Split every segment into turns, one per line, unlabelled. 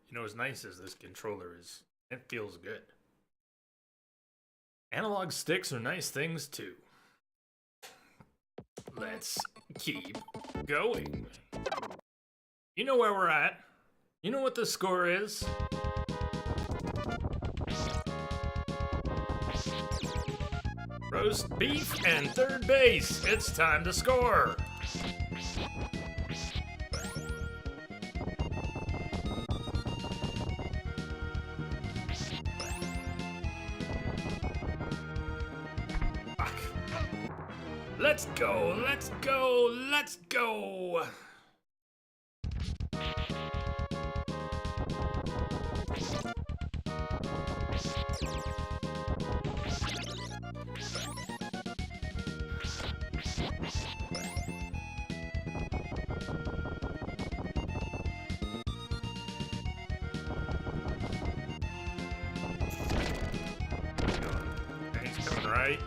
You know what's nice is this controller is, it feels good. Analog sticks are nice things too. Let's keep going. You know where we're at. You know what the score is. Roast beef and third base. It's time to score. Fuck. Let's go, let's go, let's go. He's coming right.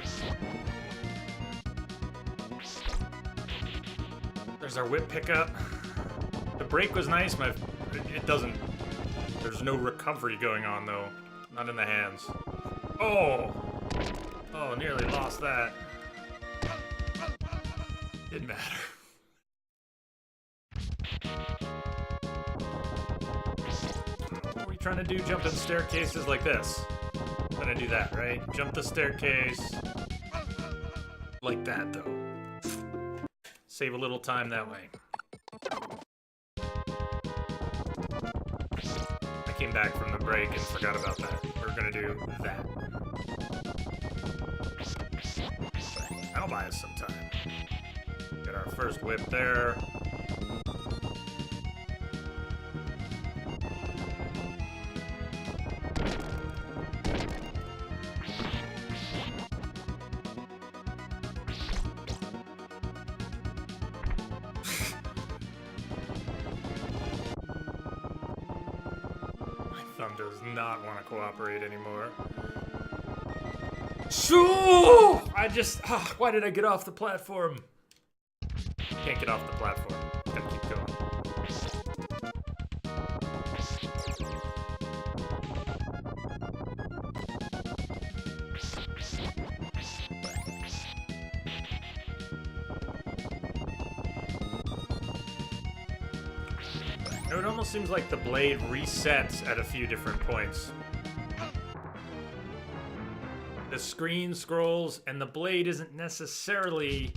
There's our whip pickup. The brake was nice. It doesn't. There's no recovery going on though. Not in the hands. Oh! Oh, nearly lost that. Didn't matter. What are we trying to do? Jump in staircases like this. Gonna do that, right? Jump the staircase. Like that, though. Save a little time that way. I came back from the break and forgot about that. We're gonna do that. That'll buy us some time. Get our first whip there. Thumb does not want to cooperate anymore. Shoo! Why did I get off the platform? Can't get off the platform. Gotta keep going. It almost seems like the blade resets at a few different points. The screen scrolls, and the blade isn't necessarily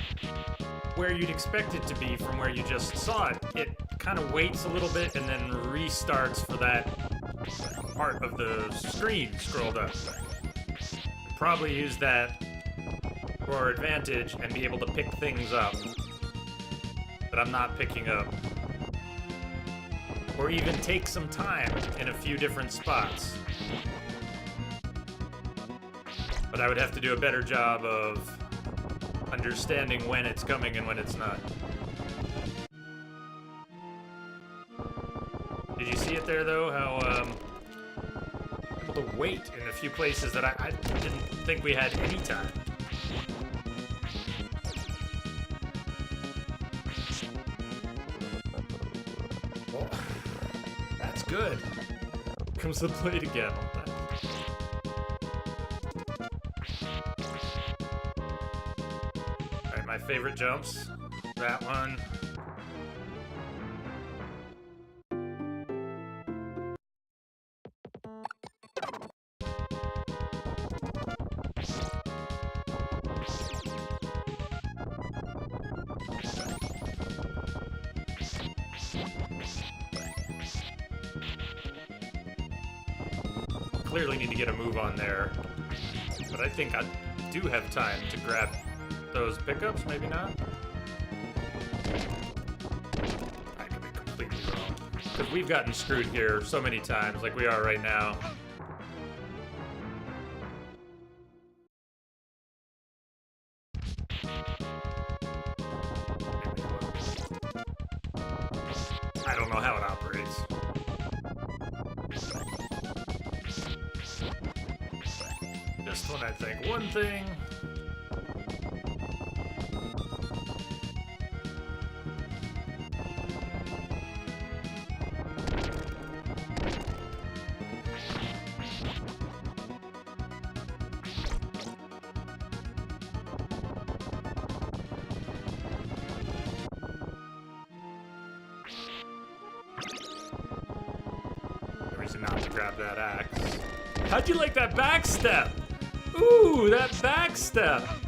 where you'd expect it to be from where you just saw it. It kind of waits a little bit and then restarts for that part of the screen scrolled up. Probably use that for our advantage and be able to pick things up that I'm not picking up. Or even take some time in a few different spots. But I would have to do a better job of understanding when it's coming and when it's not. Did you see it there, though? How able to wait in a few places that I didn't think we had any time. Oh, that's good. Comes the blade again. Alright, my favorite jumps. That one. Clearly need to get a move on there, but I think I do have time to grab those pickups, maybe not? I could be completely wrong, because we've gotten screwed here so many times, like we are right now. I don't know how it operates. This one, I think. One thing. grab that axe. How'd you like that back step? Ooh, that back step. Hope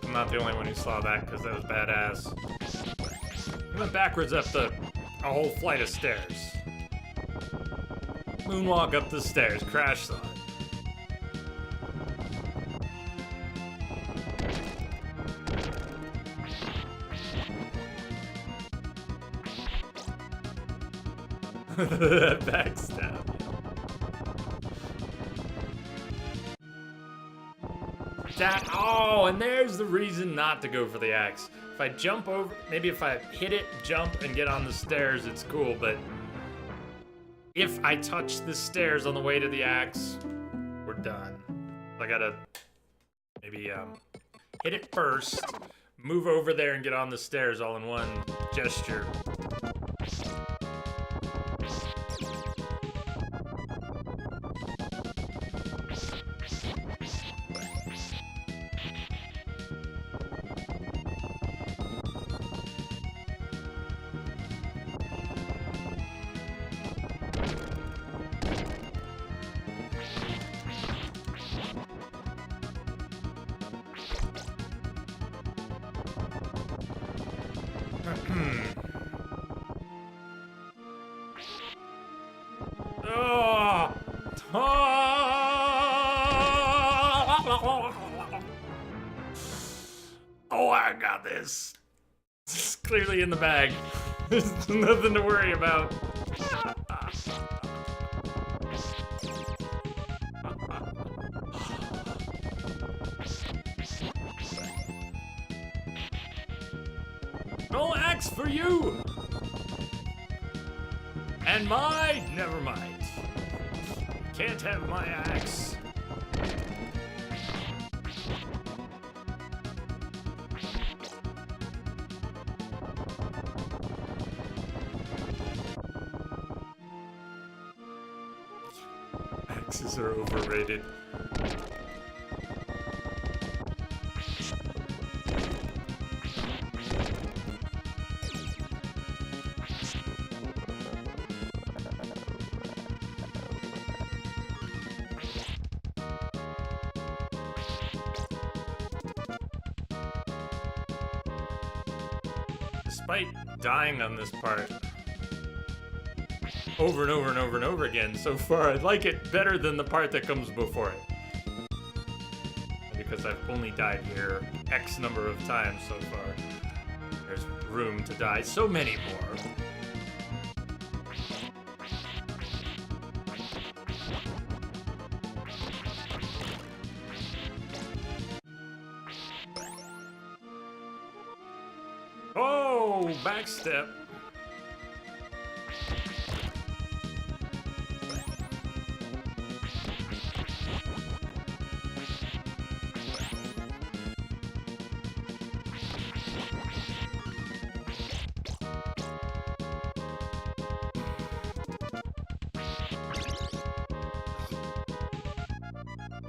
I'm not the only one who saw that, because that was badass. He went backwards up a whole flight of stairs. Moonwalk up the stairs, crash saw it. Backstab. That, oh, and there's the reason not to go for the axe. If I jump over, maybe if I hit it, jump, and get on the stairs, it's cool, but if I touch the stairs on the way to the axe, we're done. I gotta maybe hit it first, move over there, and get on the stairs all in one gesture. Oh, I got this. It's clearly in the bag. There's nothing to worry about. No axe for you! And my, never mind. Can't have my axe. Axes are overrated. Despite dying on this part over and over and over and over again, so far I like it better than the part that comes before it. Because I've only died here X number of times so far. There's room to die so many more. Oh, backstep.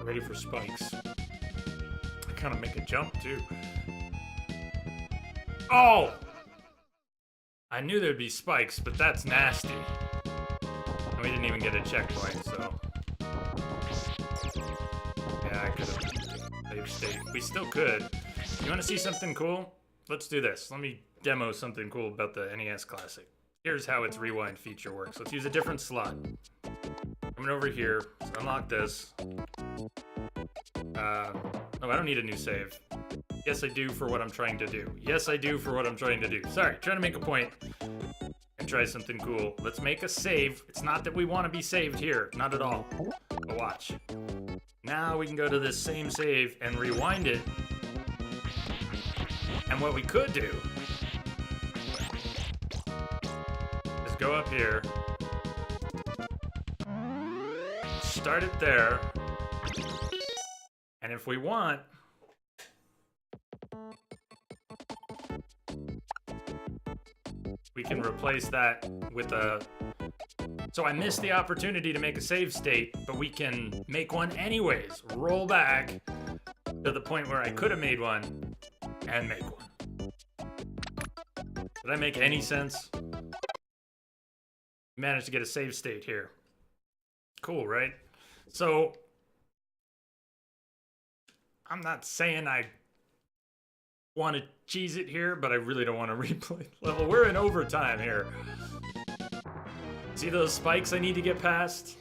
Ready for spikes. I kind of make a jump too. Oh! I knew there'd be spikes, but that's nasty. And we didn't even get a checkpoint, so. Yeah, I could have saved state. We still could. You want to see something cool? Let's do this. Let me demo something cool about the NES Classic. Here's how its rewind feature works. Let's use a different slot. Coming over here, let's unlock this. Oh, I don't need a new save. Yes, I do for what I'm trying to do. Yes, I do for what I'm trying to do. Sorry, trying to make a point and try something cool. Let's make a save. It's not that we want to be saved here. Not at all. But watch. Now we can go to this same save and rewind it. And what we could do is go up here, start it there, and if we want, we can replace that with a... So I missed the opportunity to make a save state, but we can make one anyways. Roll back, to the point where I could have made one and make one. Did I make any sense? Managed to get a save state here. Cool, right? So, I'm not saying I want to cheese it here, but I really don't want to replay the level. We're in overtime here. See those spikes I need to get past?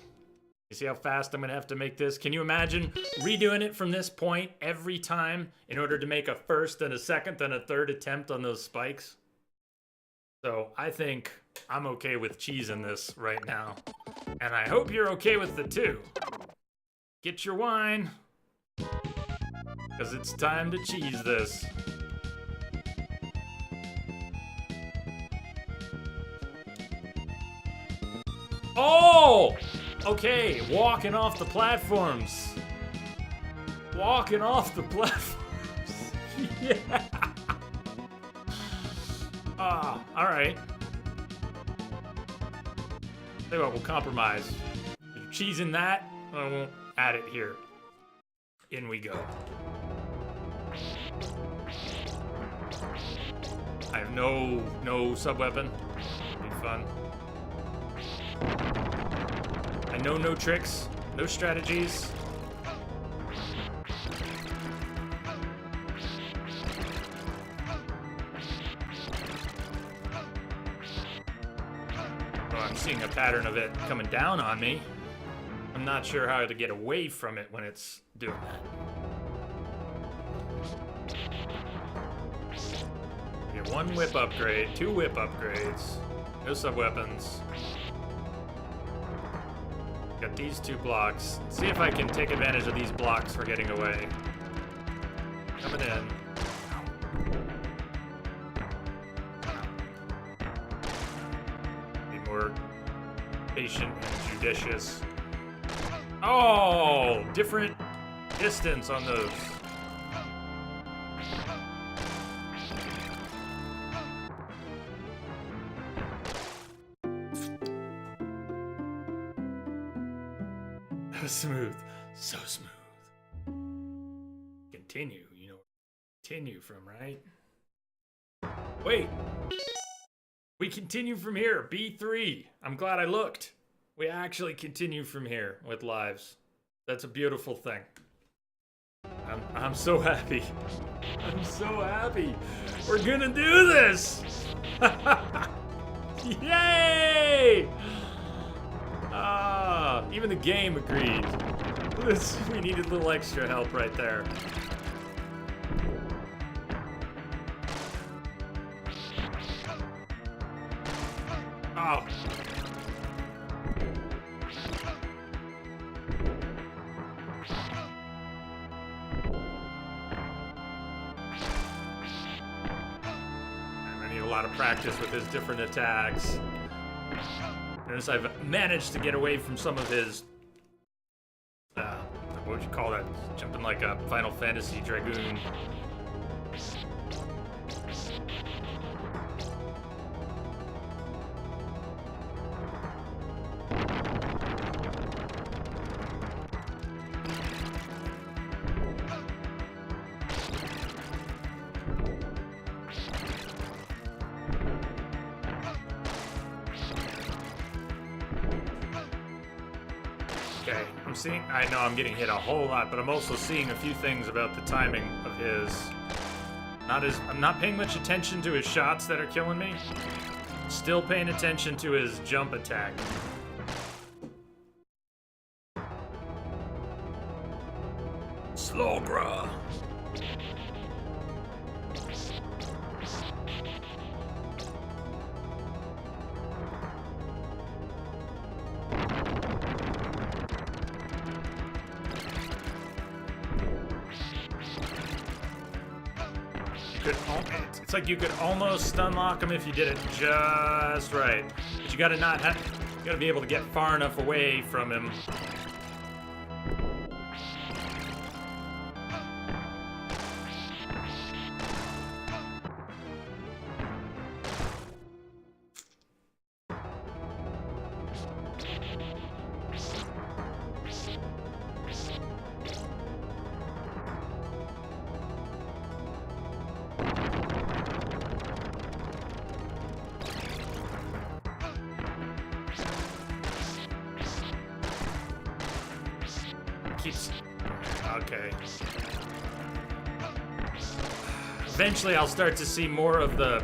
You see how fast I'm gonna have to make this? Can you imagine redoing it from this point every time in order to make a first and a second and a third attempt on those spikes? So I think I'm okay with cheesing this right now. And I hope you're okay with the two. Get your wine, because it's time to cheese this. Oh! Okay, walking off the platforms. Walking off the platforms. Yeah. Ah, alright. Tell you what, we'll compromise. If you're cheesing that, I won't add it here. In we go. I have no sub-weapon. Be fun. I know no tricks, no strategies. Oh, I'm seeing a pattern of it coming down on me. I'm not sure how to get away from it when it's doing that. Get one whip upgrade, 2 whip upgrades, no sub-weapons. Got these 2 blocks. Let's see if I can take advantage of these blocks for getting away. Coming in. Be more patient and judicious. Oh, different distance on those. Smooth, so smooth. Continue, you know, continue from, right? Wait, we continue from here, B3. I'm glad I looked. We actually continue from here with lives. That's a beautiful thing. I'm so happy. I'm so happy. We're gonna do this. Yay! Even the game agreed. We needed a little extra help right there. Oh. I need a lot of practice with his different attacks. Notice I've managed to get away from some of his, what would you call that? Jumping like a Final Fantasy Dragoon. Okay, I know I'm getting hit a whole lot, but I'm also seeing a few things about the timing of his. I'm not paying much attention to his shots that are killing me. Still paying attention to his jump attack. Slogra. It's like you could almost stun lock him if you did it just right. But you gotta be able to get far enough away from him. keeps... Okay. Eventually I'll start to see more of the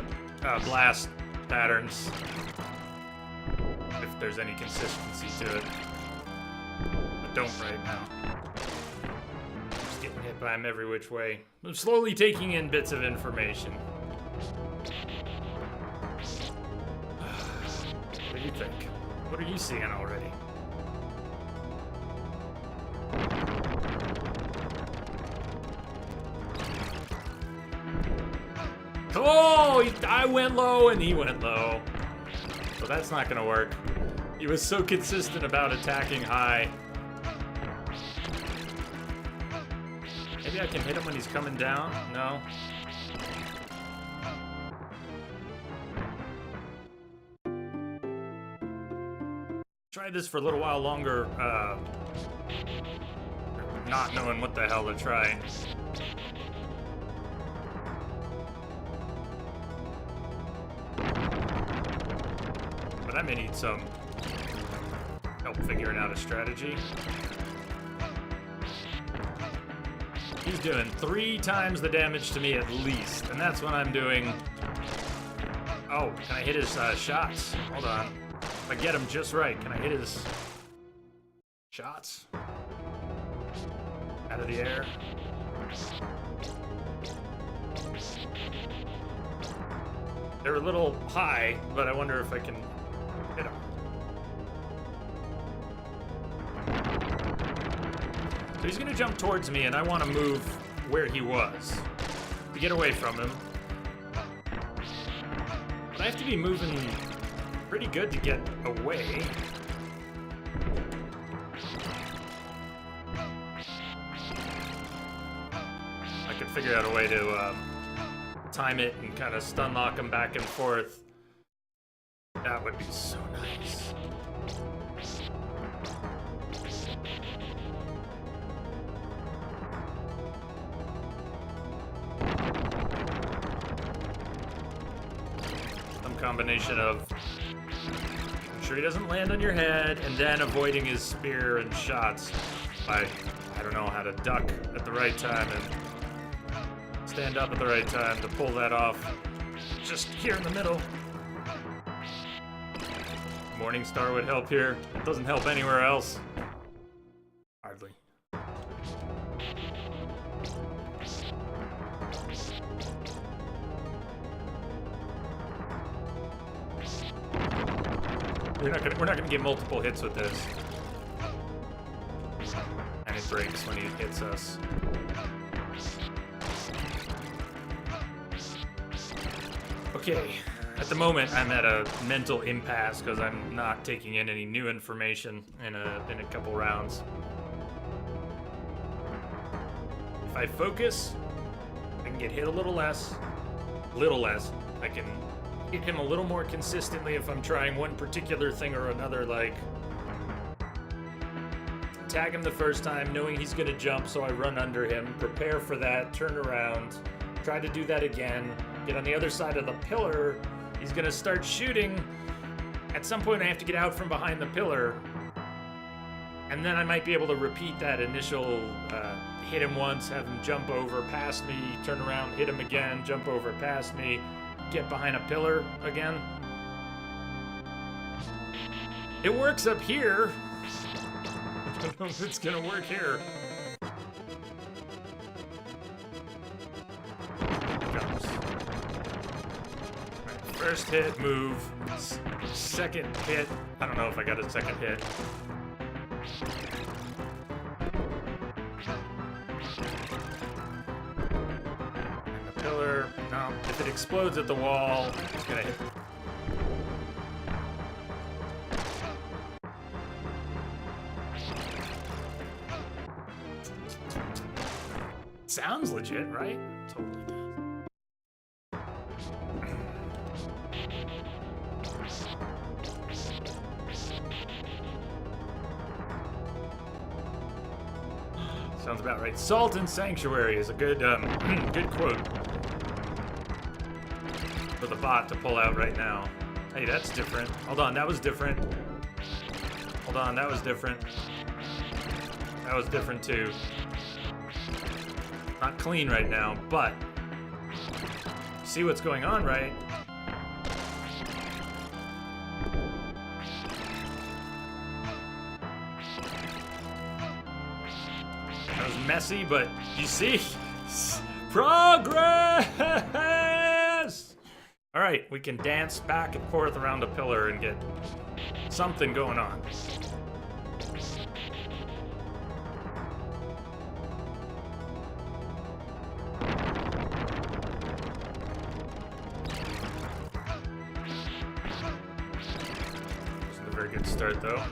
blast patterns. If there's any consistency to it. But don't right now. Just getting hit by him every which way. I'm slowly taking in bits of information. What do you think? What are you seeing already? Oh, I went low and he went low. So that's not gonna work. He was so consistent about attacking high. Maybe I can hit him when he's coming down? No? Try this for a little while longer, not knowing what the hell to try. But I may need some help figuring out a strategy. He's doing 3 times the damage to me at least, and that's when I'm doing... Oh, can I hit his shots? Hold on. If I get him just right, can I hit his shots? Out of the air. They're a little high, but I wonder if I can hit him. So he's gonna jump towards me, and I want to move where he was to get away from him. But I have to be moving pretty good to get away. I could figure out a way to time it and kind of stun lock him back and forth. That would be so nice. Some combination of making sure he doesn't land on your head and then avoiding his spear and shots by, I don't know, how to duck at the right time and stand up at the right time to pull that off. Just here in the middle. Morningstar would help here. It doesn't help anywhere else. Hardly. We're not gonna get multiple hits with this. And it breaks when he hits us. Okay, at the moment I'm at a mental impasse because I'm not taking in any new information in a couple rounds. If I focus, I can get hit a little less. I can hit him a little more consistently if I'm trying one particular thing or another, like tag him the first time, knowing he's gonna jump, so I run under him, prepare for that, turn around, try to do that again. Get on the other side of the pillar, he's gonna start shooting. At some point I have to get out from behind the pillar, and then I might be able to repeat that initial hit him once, have him jump over past me, turn around, hit him again, jump over past me, get behind a pillar again. It works up here. I don't know if it's gonna work here. First hit, move. Second hit. I don't know if I got a second hit. And the pillar. No. If it explodes at the wall, it's gonna hit. Sounds legit, right? Totally does. Sounds about right. Salt and Sanctuary is a good, good quote for the bot to pull out right now. Hey, that's different. Hold on, that was different. Hold on, that was different. That was different too. Not clean right now, but see what's going on, right? That was messy, but you see? Progress! All right, we can dance back and forth around a pillar and get something going on. Wasn't a very good start, though.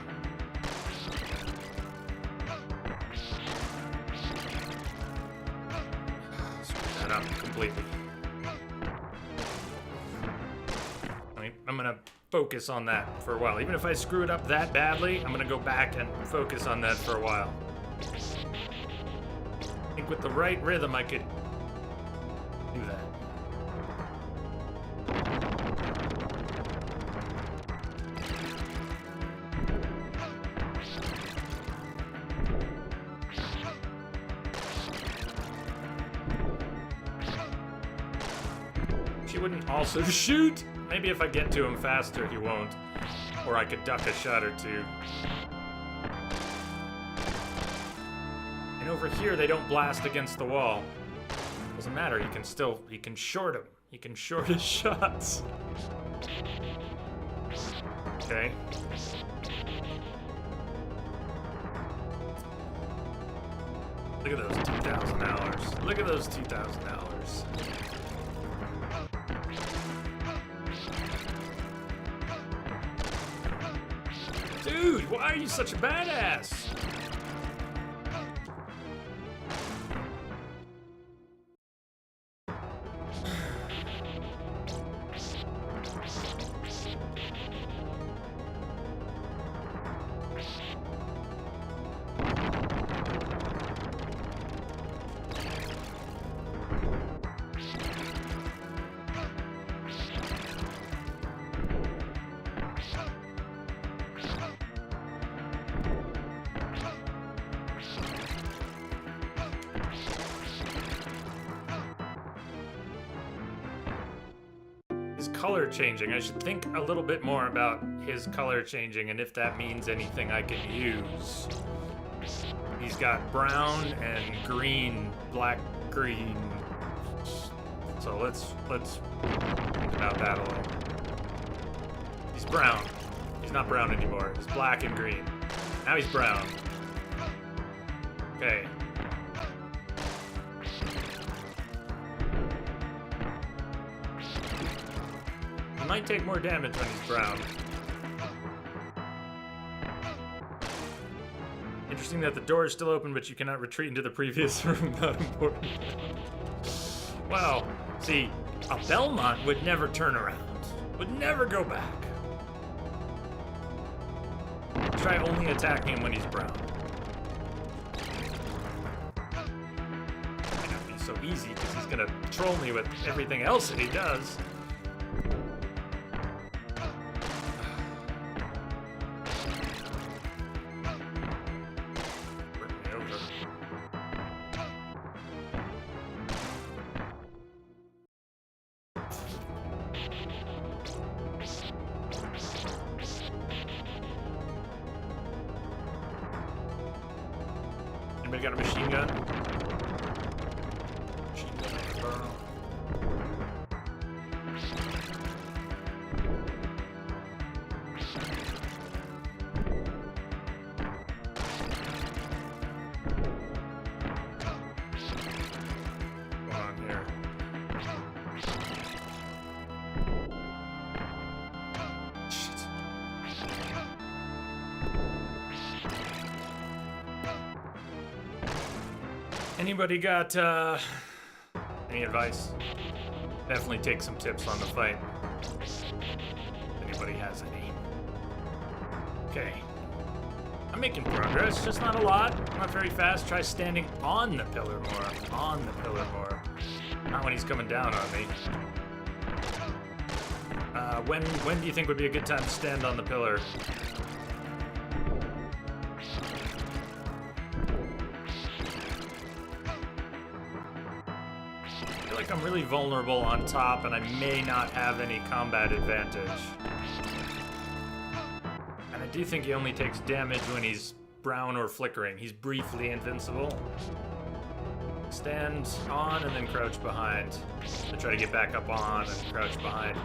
Screw that up completely. I'm gonna focus on that for a while. Even if I screw it up that badly, I'm gonna go back and focus on that for a while. I think with the right rhythm, I could do that. She wouldn't also shoot. Maybe if I get to him faster, he won't. Or I could duck a shot or two. And over here, they don't blast against the wall. Doesn't matter, he can short him. He can short his shots. Okay. Look at those 2,000 hours. Look at those 2,000 hours. Dude, why are you such a badass? Color changing. I should think a little bit more about his color changing and if that means anything I can use. He's got brown and green, black, green. So let's think about that a little. He's brown. He's not brown anymore. He's black and green. Now he's brown. Okay. He might take more damage when he's brown. Interesting that the door is still open, but you cannot retreat into the previous room. Not important. Wow. See, a Belmont would never turn around. Would never go back. Try only attacking him when he's brown. Might not be so easy because he's gonna troll me with everything else that he does. Anybody got a machine gun? Machine gun in the barrel. What's going on here? Shit. Anybody got any advice? Definitely take some tips on the fight. If anybody has any. Okay. I'm making progress, just not a lot. Not very fast. Try standing on the pillar more. On the pillar more. Not when he's coming down on me. When do you think would be a good time to stand on the pillar? feel like I'm really vulnerable on top, and I may not have any combat advantage. And I do think he only takes damage when he's brown or flickering. He's briefly invincible. Stand on and then crouch behind. I try to get back up on and crouch behind.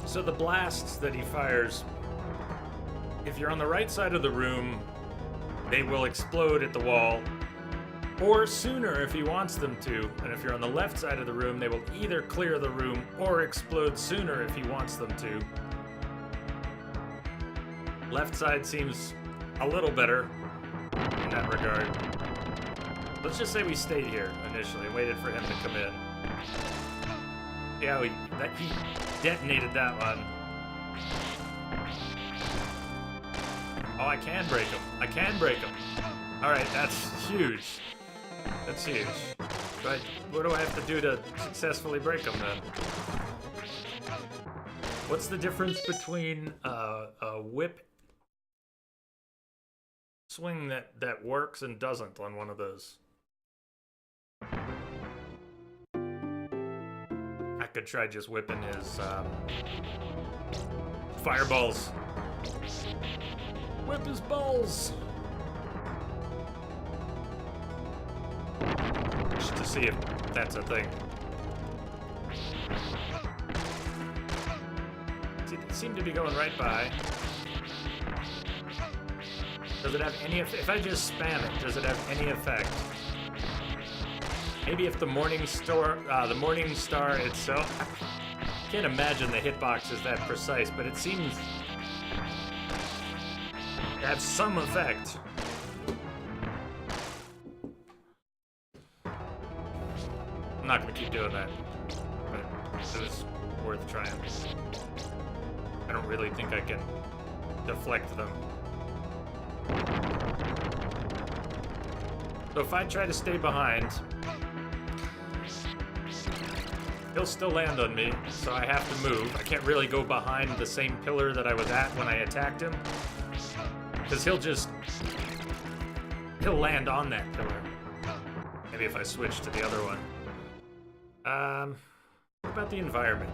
So the blasts that he fires, if you're on the right side of the room, they will explode at the wall, or sooner if he wants them to. And if you're on the left side of the room, they will either clear the room or explode sooner if he wants them to. Left side seems a little better in that regard. Let's just say we stayed here initially and waited for him to come in. Yeah, he detonated that one. Oh, I can break him. I can break him. Alright, that's huge. That's huge. But what do I have to do to successfully break him then? What's the difference between a whip swing that works and doesn't on one of those? I could try just whipping his fireballs. Whip his balls! Just to see if that's a thing. See, they seem to be going right by. Does it have any effect? If I just spam it, does it have any effect? Maybe if the Morning Star itself. I can't imagine the hitbox is that precise, but it seems to have some effect. I'm not gonna keep doing that, but it was worth trying. I don't really think I can deflect them. So if I try to stay behind, he'll still land on me, so I have to move. I can't really go behind the same pillar that I was at when I attacked him, because he'll land on that pillar. Maybe if I switch to the other one. What about the environment?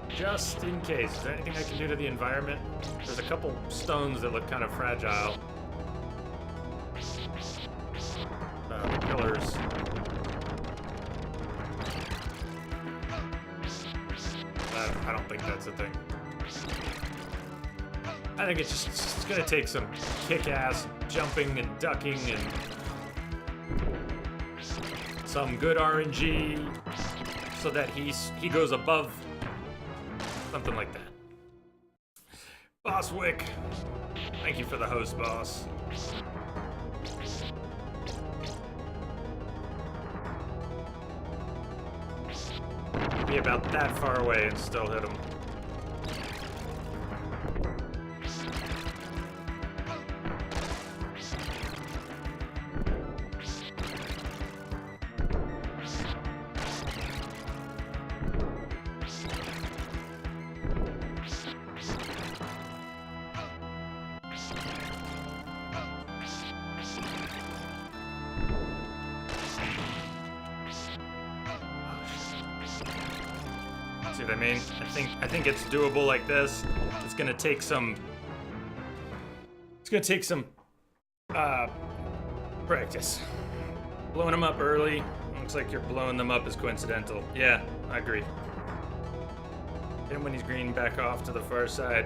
Just in case. Is there anything I can do to the environment? There's a couple stones that look kind of fragile. The pillars. I don't think that's a thing. I think it's gonna take some kick-ass jumping and ducking and some good RNG so that he goes above something like that. Boss Wick, thank you for the host, boss. Be about that far away and still hit him. See what I mean? I think it's doable like this. It's gonna take some practice. Blowing them up early. Looks like you're blowing them up is coincidental. Yeah, I agree. Then when he's green, back off to the far side.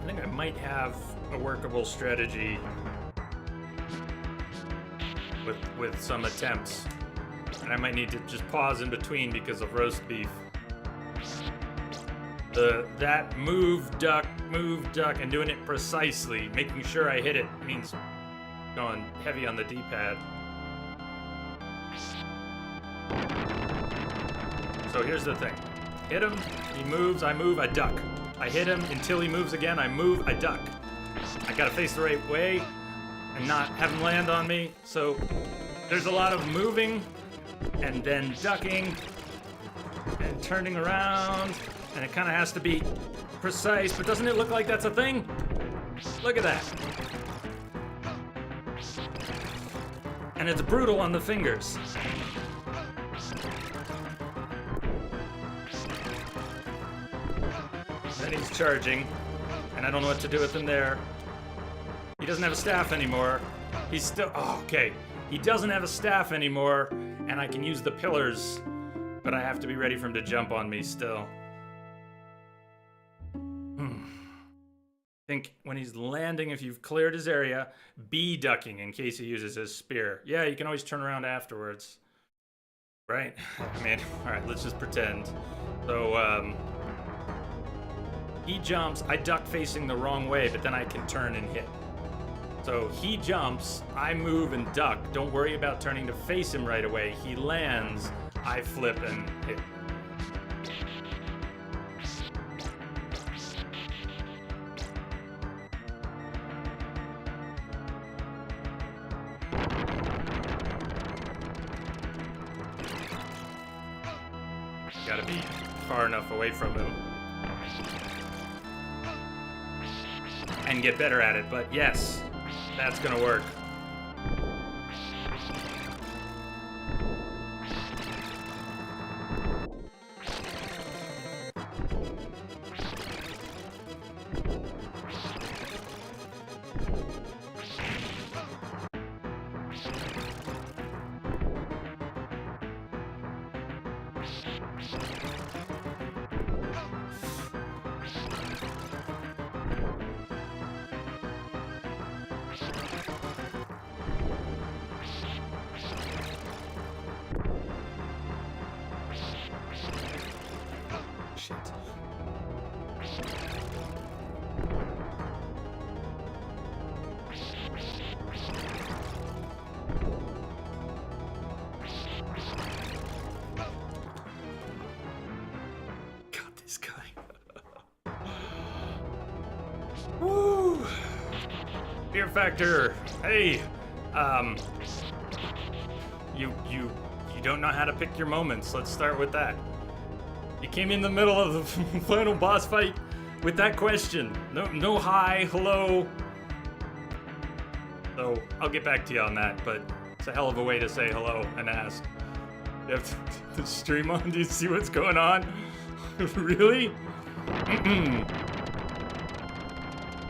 I think I might have a workable strategy with some attempts. And I might need to just pause in between because of roast beef. That move, duck, and doing it precisely, making sure I hit it, means going heavy on the D-pad. So here's the thing. Hit him, he moves, I move, I duck. I hit him until he moves again, I move, I duck. I gotta face the right way and not have him land on me. So there's a lot of moving and then ducking and turning around. And it kind of has to be precise, but doesn't it look like that's a thing? Look at that. And it's brutal on the fingers. and he's charging. And I don't know what to do with him there. He doesn't have a staff anymore. He's still... Oh, okay. He doesn't have a staff anymore, and I can use the pillars, but I have to be ready for him to jump on me still. I think when he's landing, if you've cleared his area, be ducking in case he uses his spear. Yeah, you can always turn around afterwards. Right? I mean, alright, let's just pretend. So, he jumps, I duck facing the wrong way, but then I can turn and hit. So he jumps, I move and duck. Don't worry about turning to face him right away. He lands, I flip and hit. Gotta be far enough away from him. And get better at it, but yes, that's gonna work. Woo! Fear factor. Hey, you don't know how to pick your moments. Let's start with that. You came in the middle of the final boss fight with that question. No hi, hello. So I'll get back to you on that, but it's a hell of a way to say hello and ask. You have the stream on? Do you see what's going on? Really?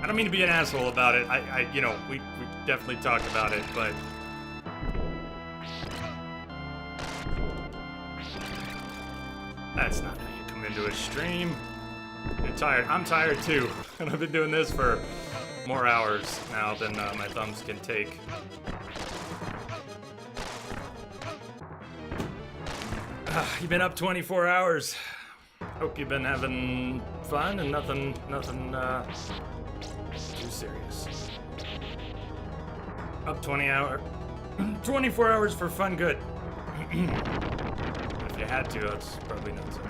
I don't mean to be an asshole about it. You know, we definitely talked about it, but that's not how you come into a stream. You're tired. I'm tired too, and I've been doing this for more hours now than my thumbs can take. You've been up 24 hours. Hope you've been having fun and nothing too serious. Up 24 hours for fun good. If you had to, that's probably not so good.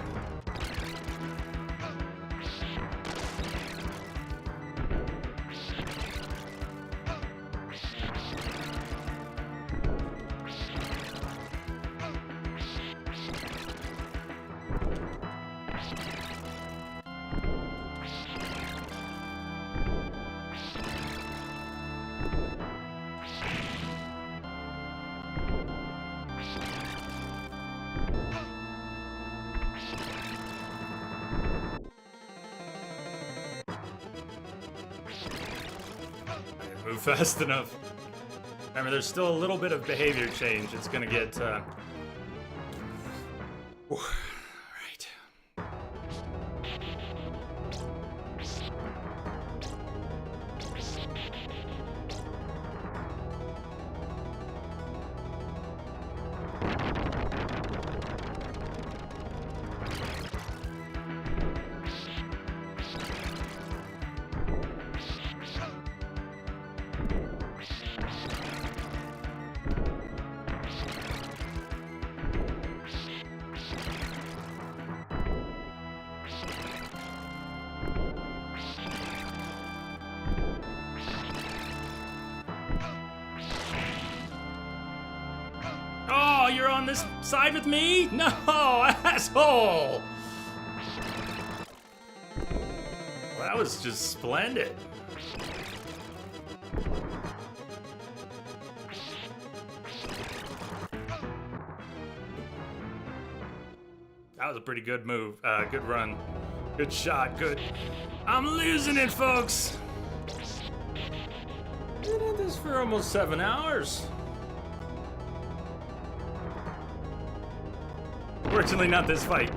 Move fast enough. Remember, there's still a little bit of behavior change. It's gonna get, right. You're on this side with me? No, asshole! Well, that was just splendid. That was a pretty good move. Good run. Good shot, good. I'm losing it, folks. Been at this for almost 7 hours. Fortunately, not this fight.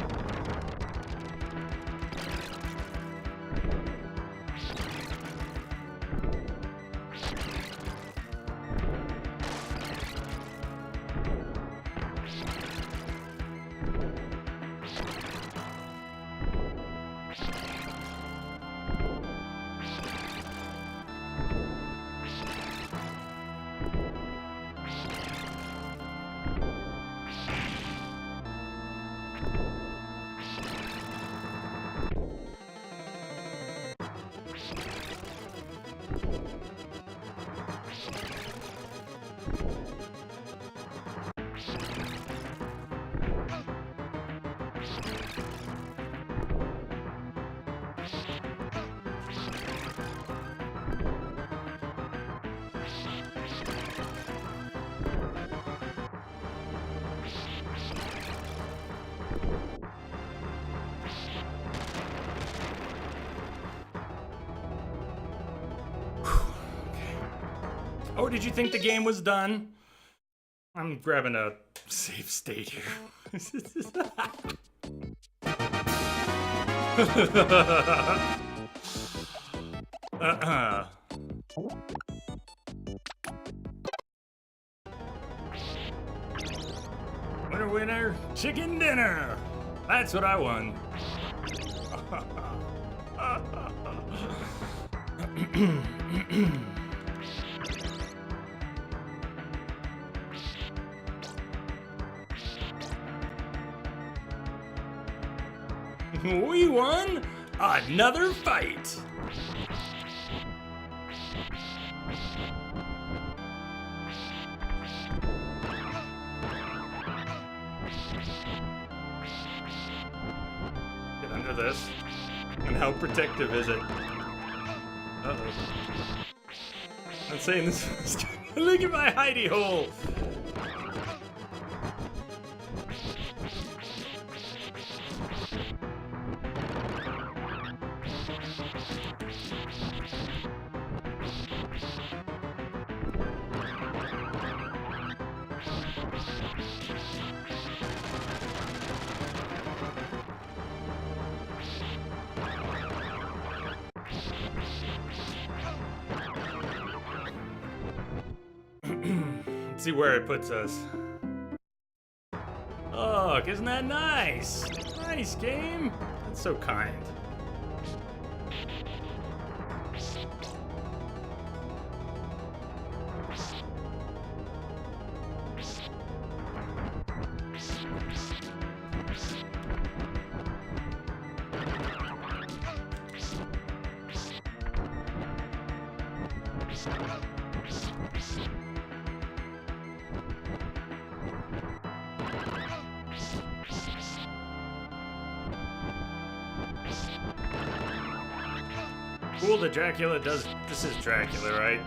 Oh, did you think the game was done? I'm grabbing a safe state here. Winner, winner, chicken dinner. That's what I won. We won another fight. Get under this. And how protective is it? Uh-oh. I'm saying this. Look at my hidey hole. See where it puts us. Oh, isn't that nice? Nice game. That's so kind. Cool that Dracula does. This is Dracula, right?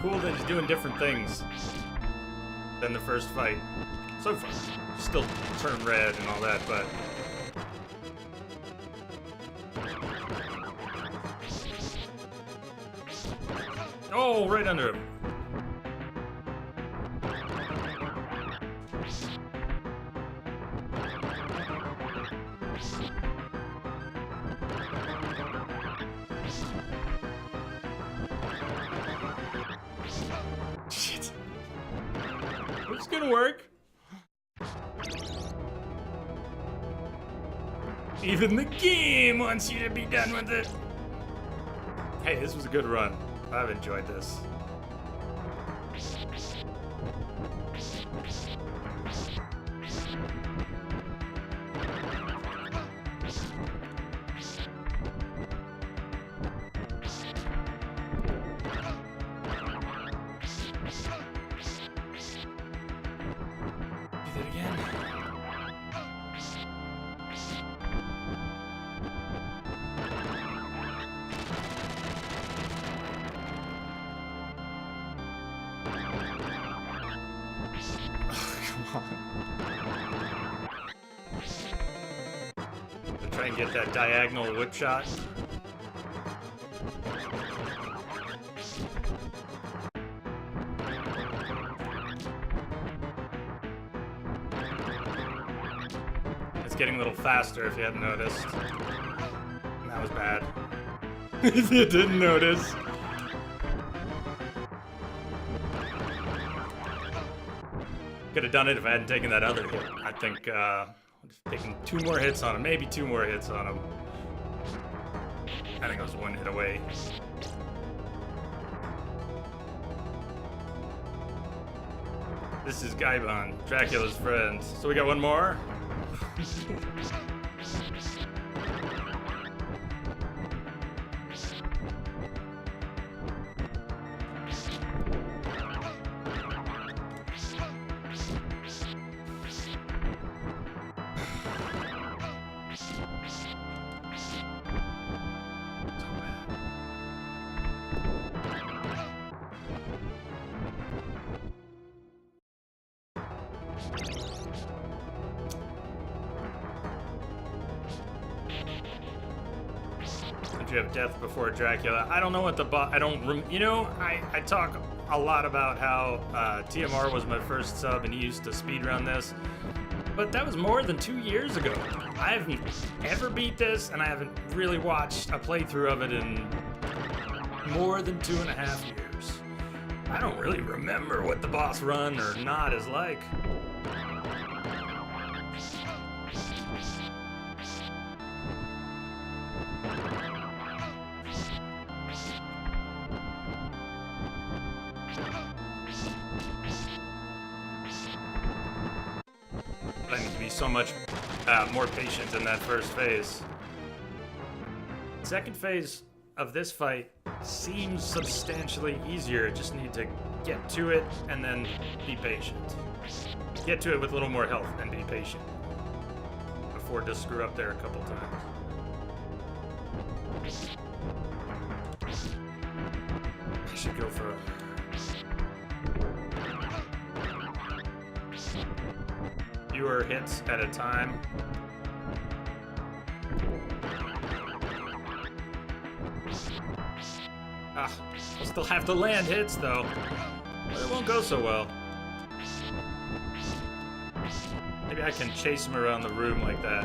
Cool that he's doing different things than the first fight. So far, still turn red and all that, but. Oh, right under him. Shit. It's gonna work. Even the game wants you to be done with it. Hey, this was a good run. I've enjoyed this. Do that again. Come on. I'll try and get that diagonal whip shot. It's getting a little faster if you hadn't noticed. And that was bad. If you didn't notice. Could have done it if I hadn't taken that other hit. I think just taking 2 more hits on him, maybe 2 more hits on him. I think I was 1 hit away. This is Gaibon, Dracula's friend. So we got 1 more. You have Death Before Dracula. I don't know what the boss. You know, I talk a lot about how TMR was my first sub and he used to speedrun this, but that was more than 2 years ago. I haven't ever beat this, and I haven't really watched a playthrough of it in more than 2.5 years. I don't really remember what the boss run or not is like. I need to be so much more patient in that first phase. Second phase of this fight seems substantially easier. Just need to get to it and then be patient. Get to it with a little more health and be patient before to screw up there a couple times. I should go for a... fewer hits at a time. I'll still have to land hits though, but it won't go so well. Maybe I can chase him around the room like that.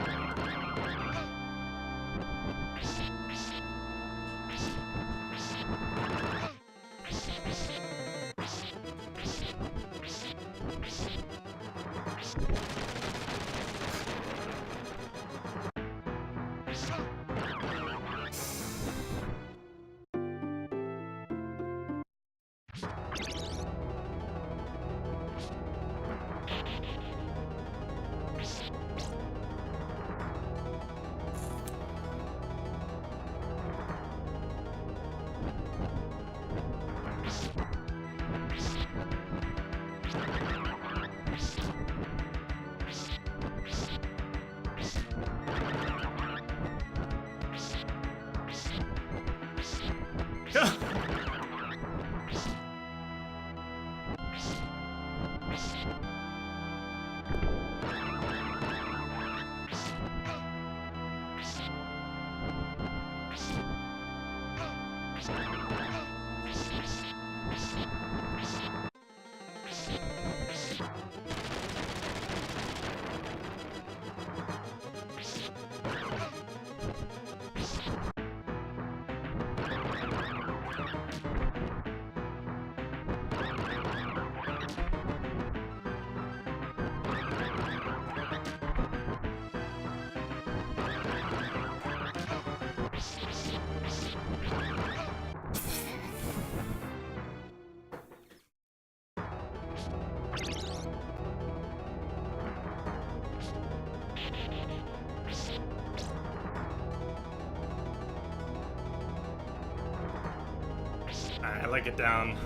I like it down.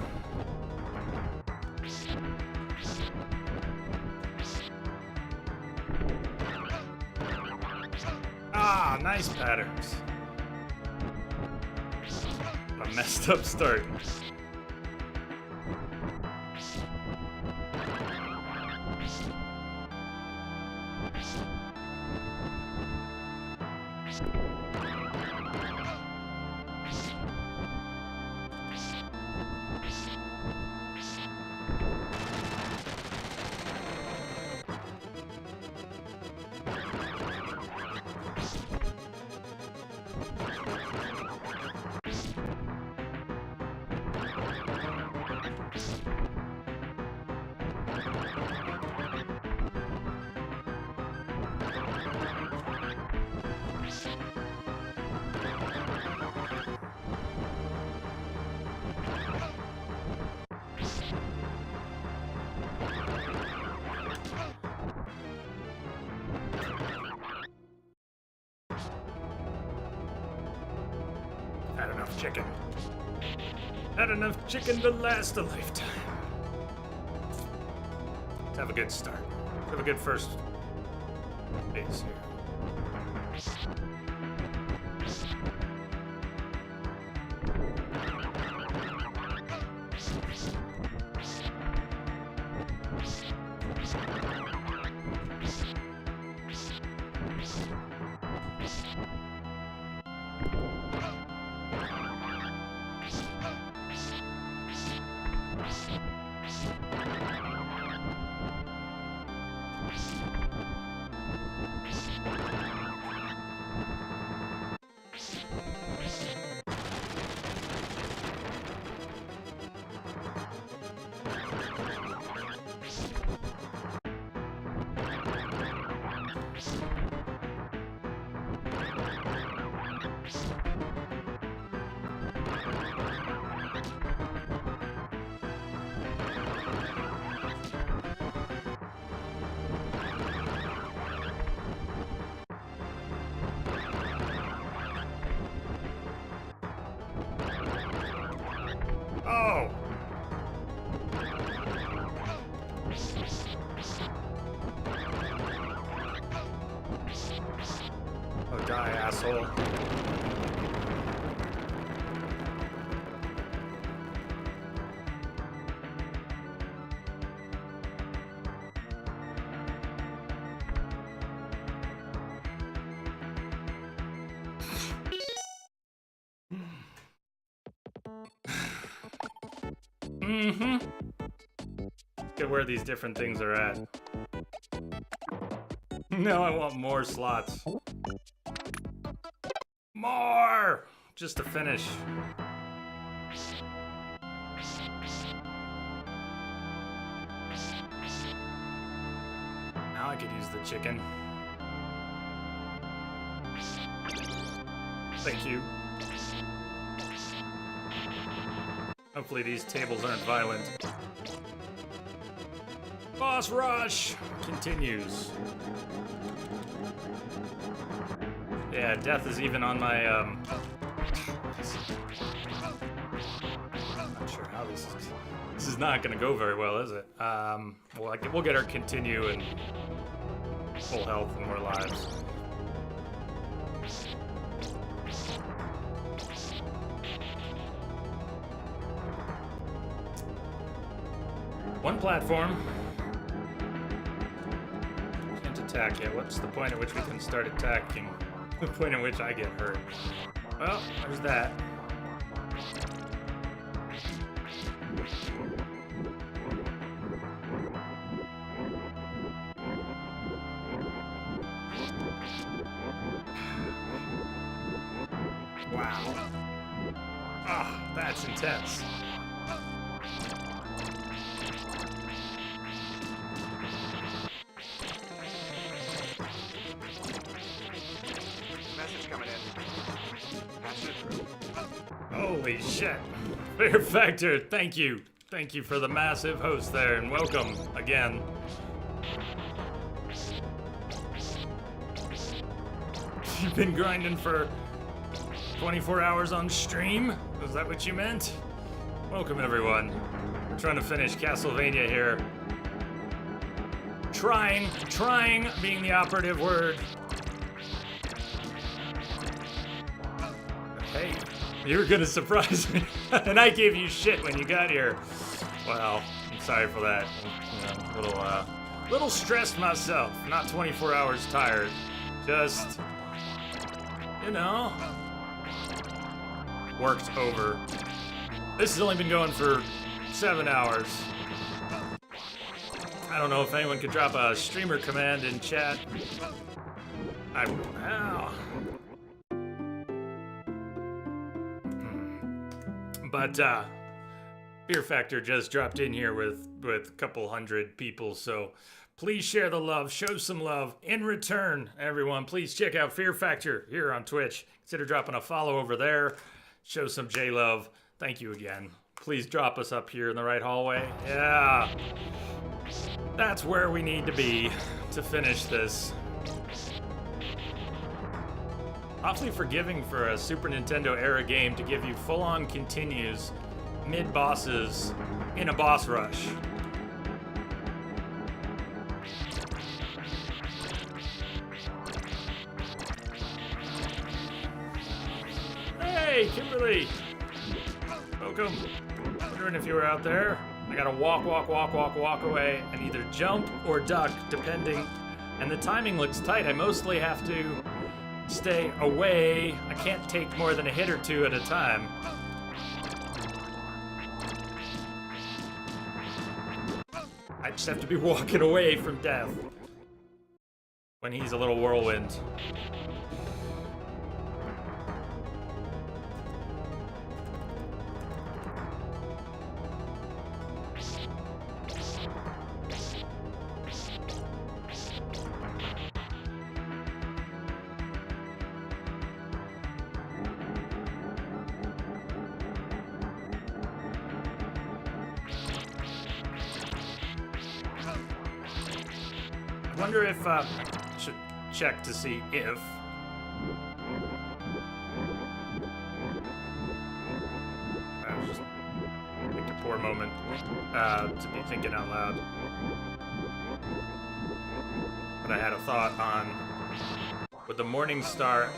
Ah, nice patterns. A messed up start. chicken. Not enough chicken to last a lifetime. Let's have a good start. Let's have a good first base here. Oh! Oh, die, asshole. Get where these different things are at. No, I want more slots. More! Just to finish. Now I could use the chicken. Thank you. Hopefully these tables aren't violent. Boss rush continues. Yeah, death is even on my, I'm not sure how this is. This is not gonna go very well, is it? We'll get our continue and full health and more lives. One platform. Can't attack yet. What's the point at which we can start attacking? The point at which I get hurt. Well, there's that. Wow. Ah, that's intense. Holy shit. Fear Factor, thank you. Thank you for the massive host there, and welcome again. You've been grinding for 24 hours on stream? Is that what you meant? Welcome, everyone. We're trying to finish Castlevania here. Trying being the operative word. Hey. You were gonna surprise me, and I gave you shit when you got here. Well, I'm sorry for that. You know, little stressed myself. Not 24 hours tired. Just, you know, worked over. This has only been going for 7 hours. I don't know if anyone could drop a streamer command in chat. But Fear Factor just dropped in here with a couple hundred people, so please share the love, show some love. In return, everyone, please check out Fear Factor here on Twitch. Consider dropping a follow over there. Show some J-Love. Thank you again. Please drop us up here in the right hallway. Yeah. That's where we need to be to finish this. Awfully forgiving for a Super Nintendo era game to give you full-on continues mid-bosses in a boss rush. Hey, Kimberly! Welcome. Wondering if you were out there. I gotta walk away and either jump or duck, depending. And the timing looks tight. I mostly have to stay away. I can't take more than a hit or two at a time. I just have to be walking away from death when he's a little whirlwind. I wonder if should check to see if I just picked a poor moment to be thinking out loud. But I had a thought on with the Morning Star,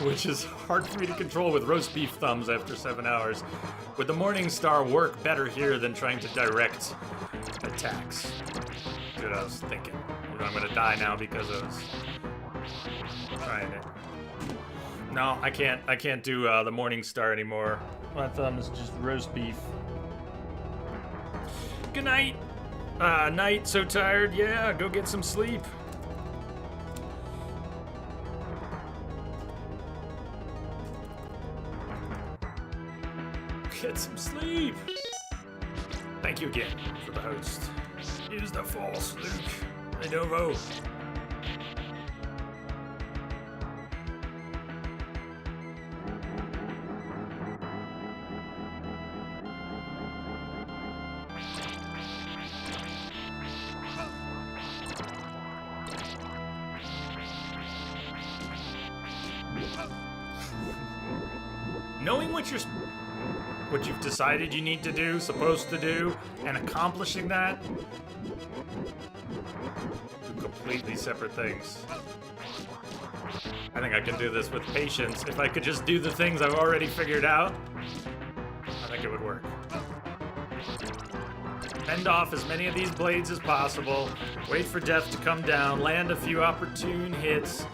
which is hard for me to control with roast beef thumbs after 7 hours. Would the Morning Star work better here than trying to direct attacks? That's what I was thinking. I'm gonna die now because I was trying it. No, I can't do the Morning Star anymore. My thumb is just roast beef. Good night. Night, so tired. Yeah, go get some sleep. Get some sleep. Thank you again for the host. Use the false Luke. Lenovo. Knowing what you've decided you need to do, supposed to do, and accomplishing that, completely separate things. I think I can do this with patience. If I could just do the things I've already figured out, I think it would work. Fend off as many of these blades as possible, wait for death to come down, land a few opportune hits,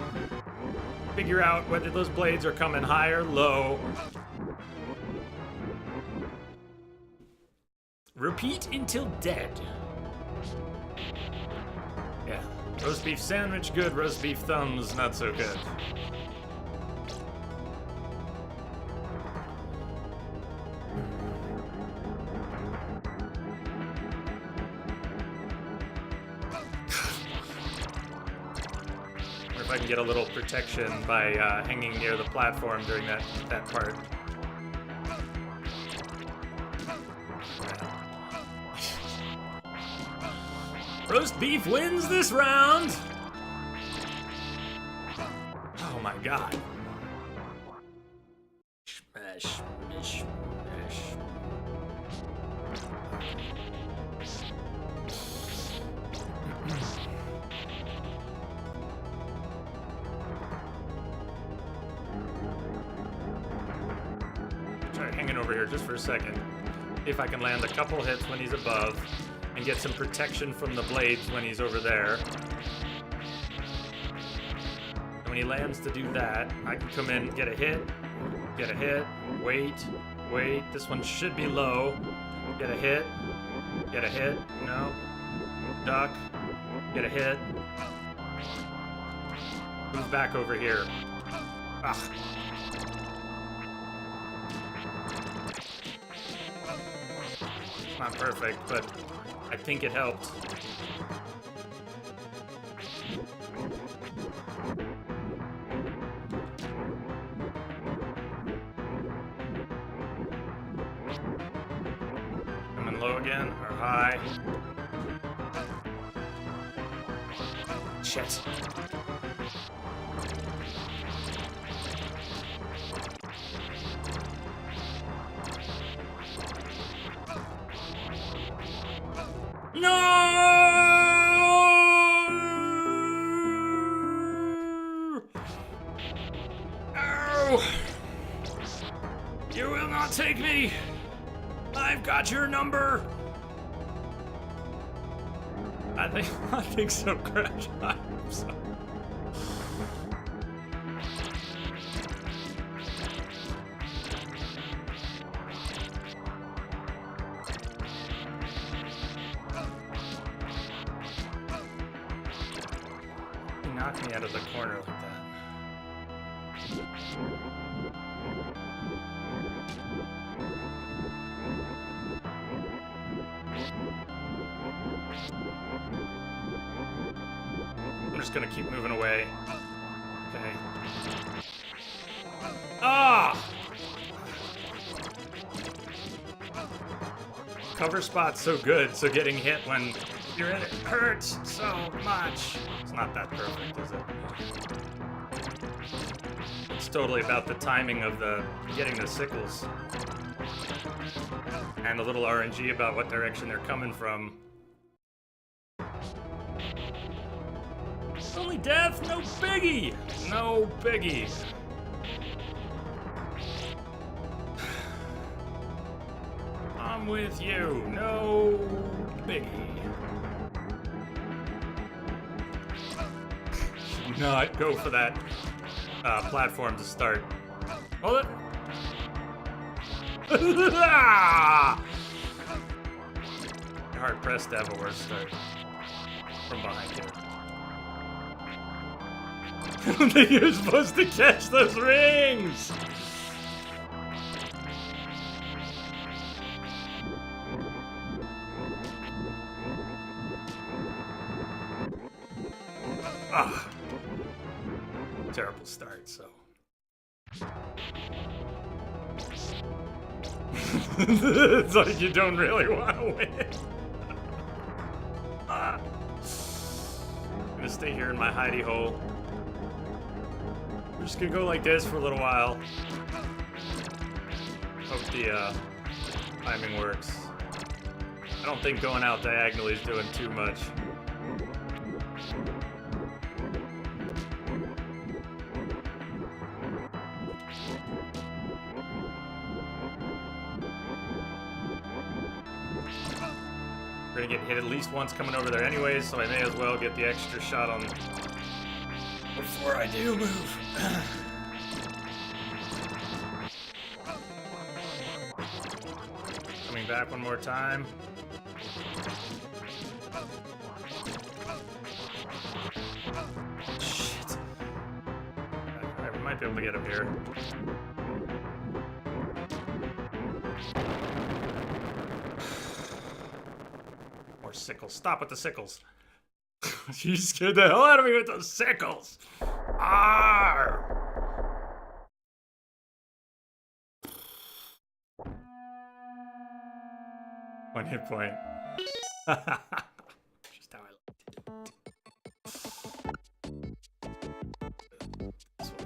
figure out whether those blades are coming high or low. Repeat until dead. Yeah. Roast beef sandwich, good. Roast beef thumbs, not so good. Or if I can get a little protection by hanging near the platform during that part. Roast beef wins this round! Oh my god. Smash, smash, smash. Try hanging over here just for a second. See if I can land a couple hits when he's above. And get some protection from the blades when he's over there. And when he lands to do that, I can come in, get a hit, wait. This one should be low. Get a hit, no. Duck, get a hit. Move back over here. Ah. It's not perfect, but I think it helped. Coming low again, or high. Shit. Oh! You will not take me! I've got your number! I think so, Crash. I hope so. You knocked me out of the corner like that. I'm just gonna keep moving away. Okay. Ah! Cover spot's so good, so getting hit when you're in it hurts so much. It's not that perfect, is it? It's totally about the timing of getting the sickles. And a little RNG about what direction they're coming from. Only death, no biggie! No biggie. I'm with you, no biggie. Should not go for that platform to start. Hold it. You're hard pressed to have a worse start from behind you. I don't think you're supposed to catch those rings! Ah. Terrible start, so. It's like you don't really want to win. I'm gonna stay here in my hidey hole. We're just gonna go like this for a little while. Hope the timing works. I don't think going out diagonally is doing too much. We're gonna get hit at least once coming over there anyways, so I may as well get the extra shot on before I do move. Coming back one more time. Shit. Alright, we might be able to get him here. More sickles. Stop with the sickles. You scared the hell out of me with those sickles. Arr! One hit point. Just how I like it. This one.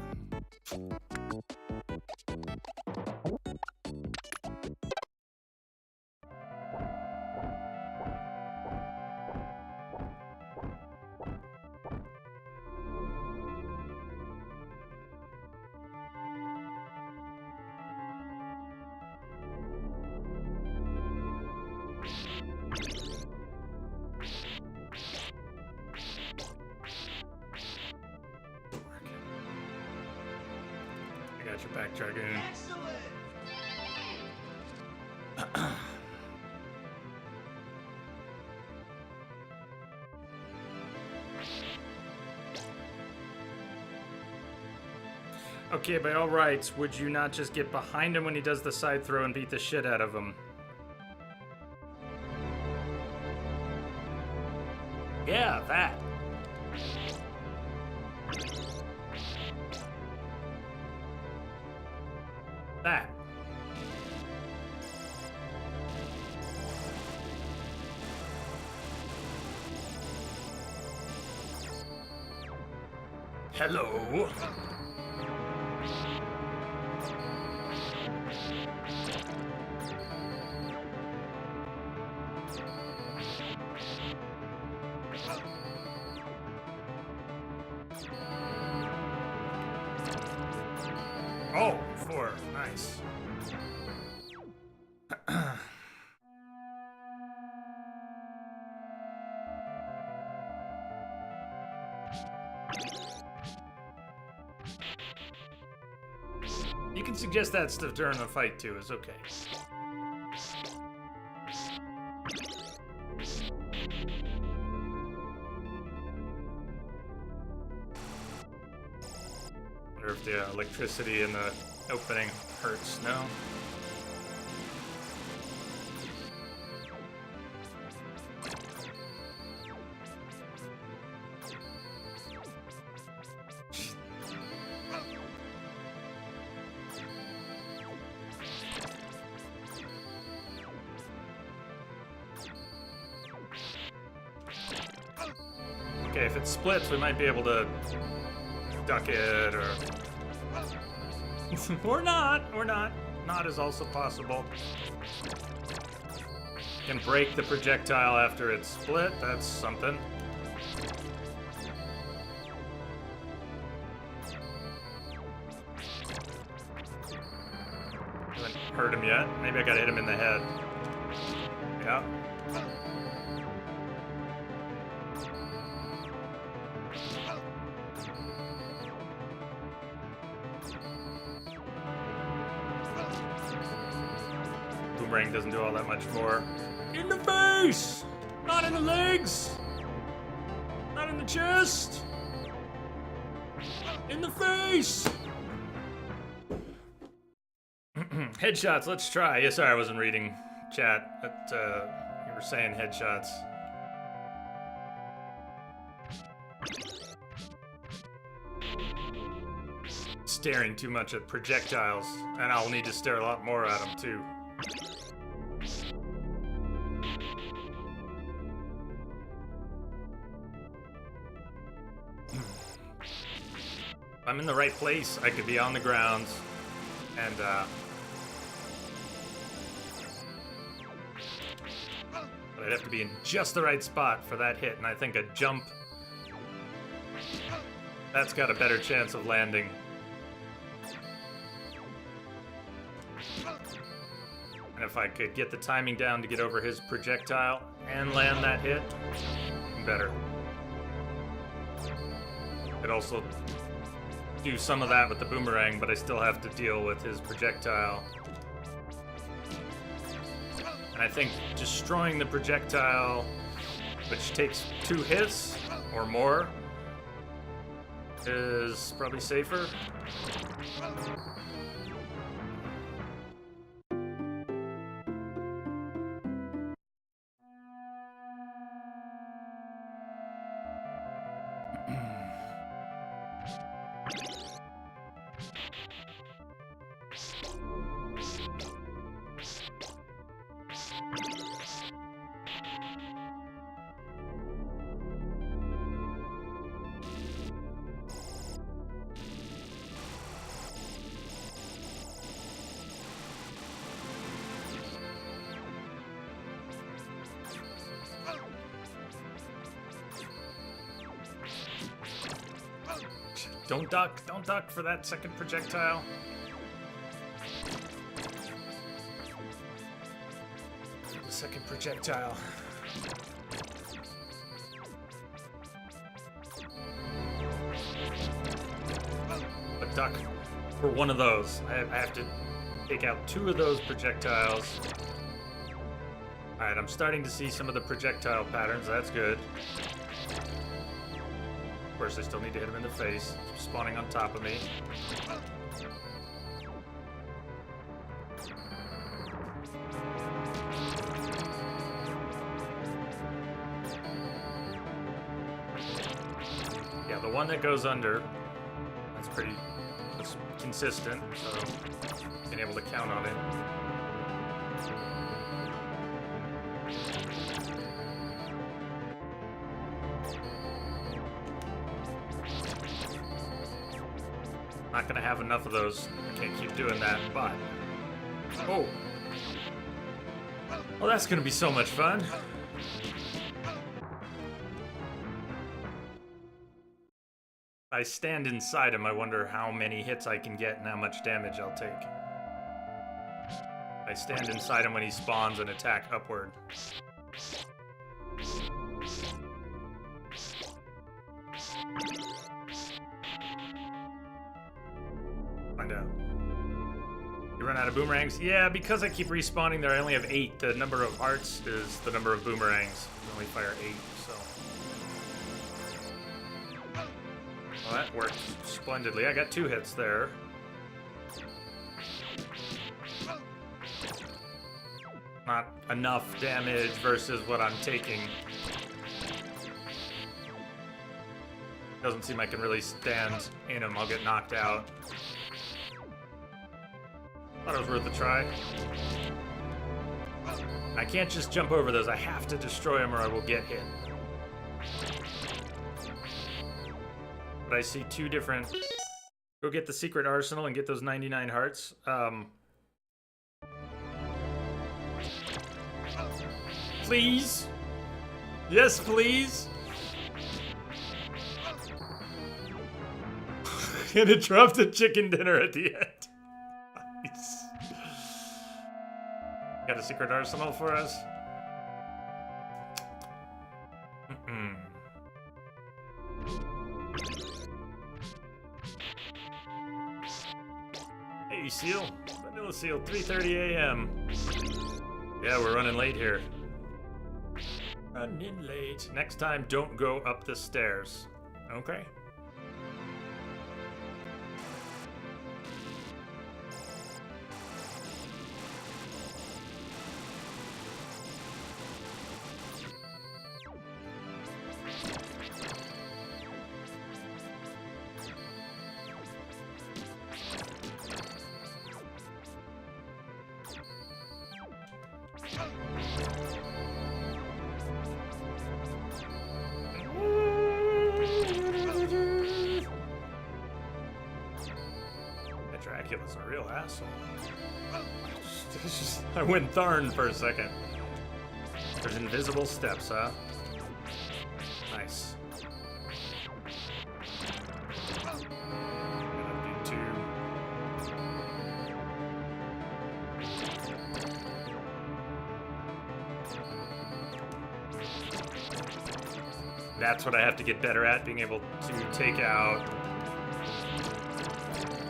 I got your back, Dragoon. Okay, by all rights, would you not just get behind him when he does the side throw and beat the shit out of him? Yeah, that. That. Hello. Oh, 4. Nice. You can suggest that stuff during the fight too, it's okay. Wonder if the electricity in the opening hurts, no? Okay, if it splits, we might be able to duck it, or... or not, or not. Not is also possible. Can break the projectile after it's split, that's something. Haven't hurt him yet. Maybe I gotta hit him in the head. Yeah. Boomerang doesn't do all that much more. In the face! Not in the legs! Not in the chest! In the face! Headshots, let's try. Yeah, sorry, I wasn't reading chat, but you were saying headshots. Staring too much at projectiles, and I'll need to stare a lot more at them too. If I'm in the right place, I could be on the ground, and but I'd have to be in just the right spot for that hit, and I think a jump, that's got a better chance of landing. And if I could get the timing down to get over his projectile and land that hit, better. I'd also do some of that with the boomerang, but I still have to deal with his projectile. And I think destroying the projectile, which takes 2 hits or more, is probably safer. Don't duck for that second projectile. The second projectile. But duck for one of those. I have to take out 2 of those projectiles. Alright, I'm starting to see some of the projectile patterns. That's good. Of course, I still need to hit him in the face. He's spawning on top of me. Yeah, the one that goes under, that's consistent, so being able to count on it. Not gonna have enough of those. I can't keep doing that, but... Oh! Well, that's gonna be so much fun. I stand inside him, I wonder how many hits I can get and how much damage I'll take. I stand inside him when he spawns and attack upward. Find out. You run out of boomerangs? Yeah, because I keep respawning there, I only have 8. The number of hearts is the number of boomerangs. I only fire 8, so... Well, that worked splendidly. I got 2 hits there. Not enough damage versus what I'm taking. Doesn't seem I can really stand in him. I'll get knocked out. Thought it was worth a try. I can't just jump over those. I have to destroy them or I will get hit. But I see 2 different... Go get the secret arsenal and get those 99 hearts. Please? Yes, please? And it dropped a chicken dinner at the end. Nice. Got a secret arsenal for us? Hey, Seal. Vanilla Seal, 3:30 a.m. Yeah, we're running late here. Running late. Next time, don't go up the stairs. Okay? Dracula's a real asshole. I went Tharn for a second. There's invisible steps, huh? Nice. Gonna do 2. That's what I have to get better at, being able to take out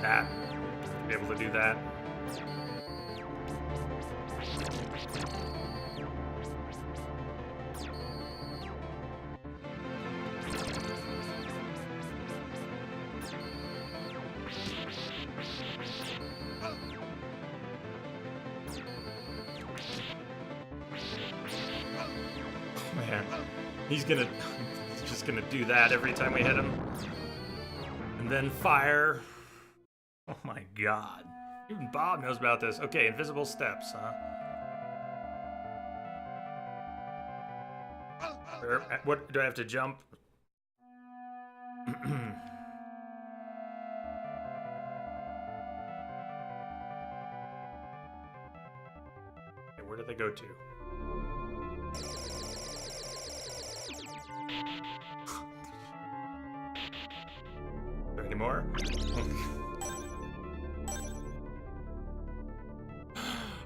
that. Be able to do that. Man, he's just gonna do that every time we hit him. And then fire. Oh my god. Even Bob knows about this. Okay, invisible steps, huh? What, do I have to jump? Okay, where do they go to? Is there any more?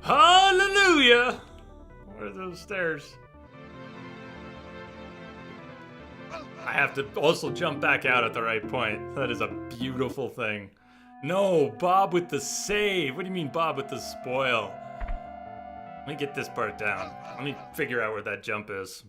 Hallelujah! What are those stairs? I have to also jump back out at the right point. That is a beautiful thing. No, Bob with the save. What do you mean Bob with the spoil? Let me get this part down. Let me figure out where that jump is.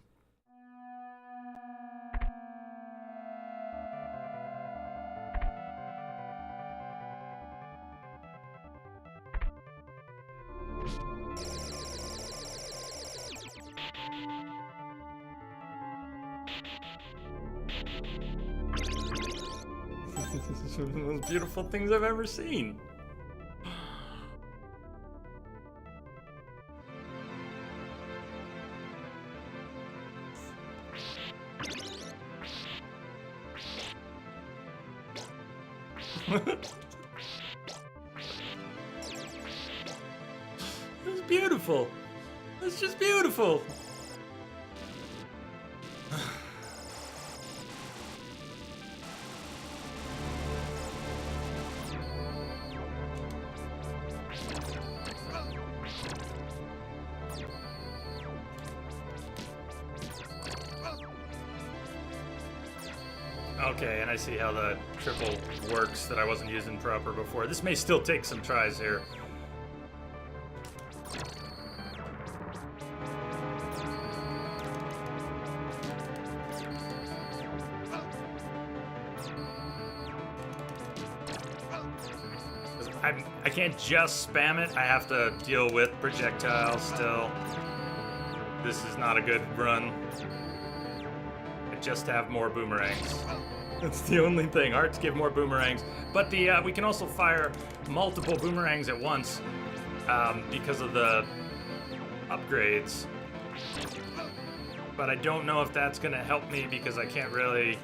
This is one of the most beautiful things I've ever seen. It's beautiful. It's just beautiful. Okay, and I see how the triple works that I wasn't using proper before. This may still take some tries here. I can't just spam it. I have to deal with projectiles still. This is not a good run. I just have more boomerangs. That's the only thing. Hearts give more boomerangs. But we can also fire multiple boomerangs at once because of the upgrades. But I don't know if that's going to help me because I can't really...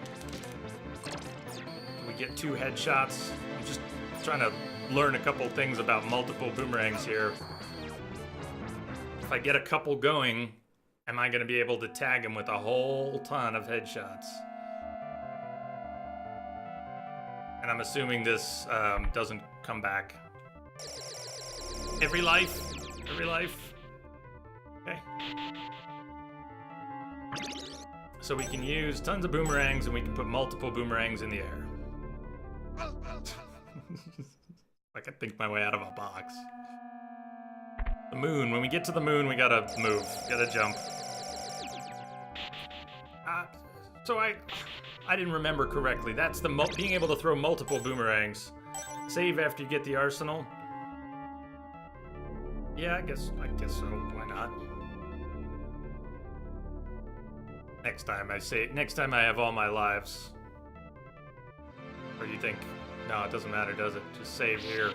We get 2 headshots. I'm just trying to learn a couple things about multiple boomerangs here. If I get a couple going, am I going to be able to tag him with a whole ton of headshots? And I'm assuming this doesn't come back. Every life? Every life? Okay. So we can use tons of boomerangs and we can put multiple boomerangs in the air. I can think my way out of a box. The moon. When we get to the moon, we gotta move. Gotta jump. So I didn't remember correctly. That's the being able to throw multiple boomerangs. Save after you get the arsenal. Yeah, I guess so. Why not? Next time I have all my lives. Or do you think? No, it doesn't matter, does it? Just save here.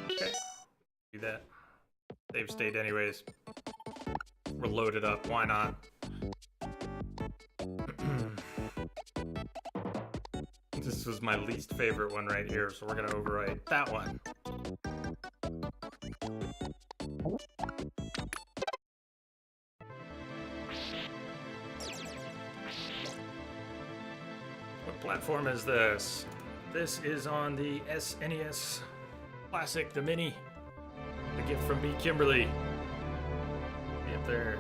Okay. Do that. Save state anyways. We're loaded up. Why not? This was my least favorite one right here, so we're gonna overwrite that one. What platform is this? This is on the SNES Classic, the Mini. The gift from B. Kimberly. Get there.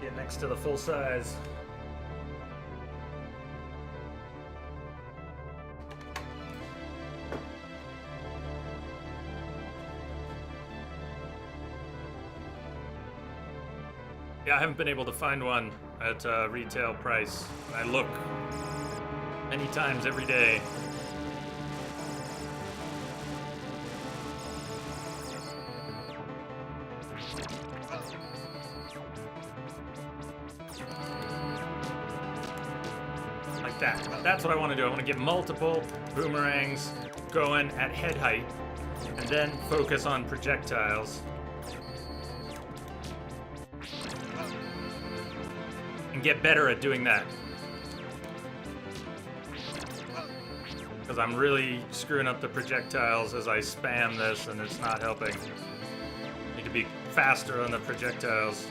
Get next to the full size. Yeah, I haven't been able to find one at retail price. I look many times every day. Like that. That's what I want to do. I want to get multiple boomerangs going at head height and then focus on projectiles. Get better at doing that. Because I'm really screwing up the projectiles as I spam this and it's not helping. Need to be faster on the projectiles.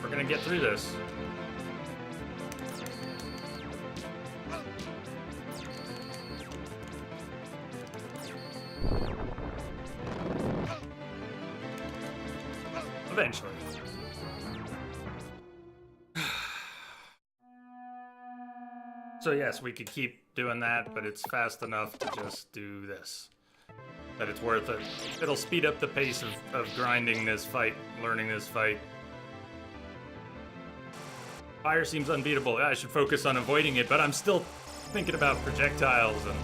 We're gonna get through this. Eventually. So yes, we could keep doing that, but it's fast enough to just do this. That it's worth it. It'll speed up the pace of grinding this fight, learning this fight. Fire seems unbeatable. I should focus on avoiding it, but I'm still thinking about projectiles and...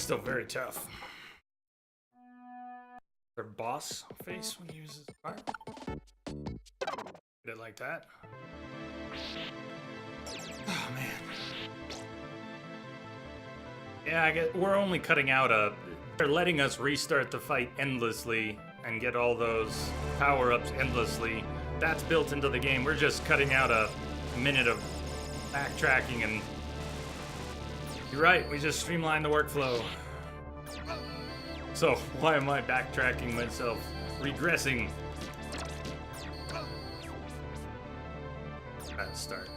still very tough. Their boss face when he uses fire. Did it like that. Oh man. Yeah, I get we're only cutting out they're letting us restart the fight endlessly and get all those power-ups endlessly. That's built into the game. We're just cutting out a minute of backtracking, and you're right, we just streamlined the workflow. So why am I backtracking myself? Regressing. Bad start.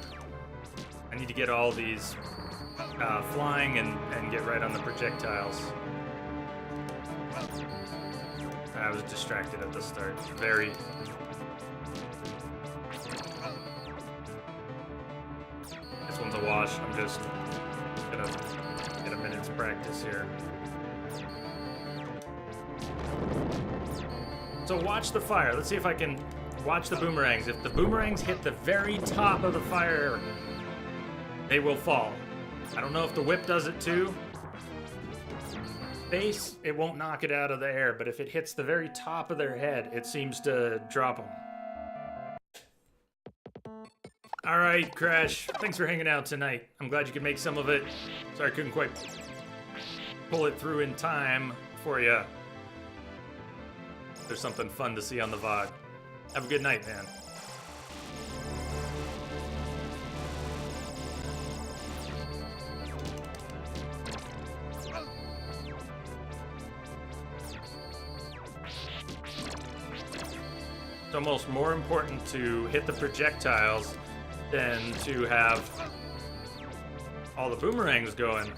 I need to get all these flying and get right on the projectiles. I was distracted at the start. Very. This one's a wash. I'm just gonna get a minute's practice here. So watch the fire. Let's see if I can watch the boomerangs. If the boomerangs hit the very top of the fire, they will fall. I don't know if the whip does it too. Base, it won't knock it out of the air, but if it hits the very top of their head, it seems to drop them. All right, Crash, thanks for hanging out tonight. I'm glad you could make some of it. Sorry I couldn't quite pull it through in time for you. There's something fun to see on the VOD. Have a good night, man. It's almost more important to hit the projectiles than to have all the boomerangs going.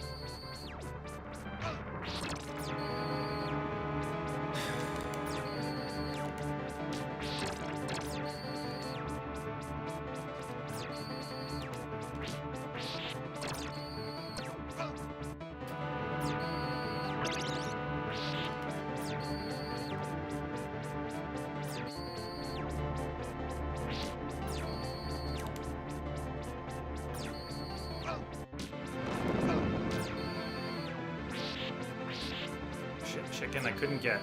Chicken I couldn't get.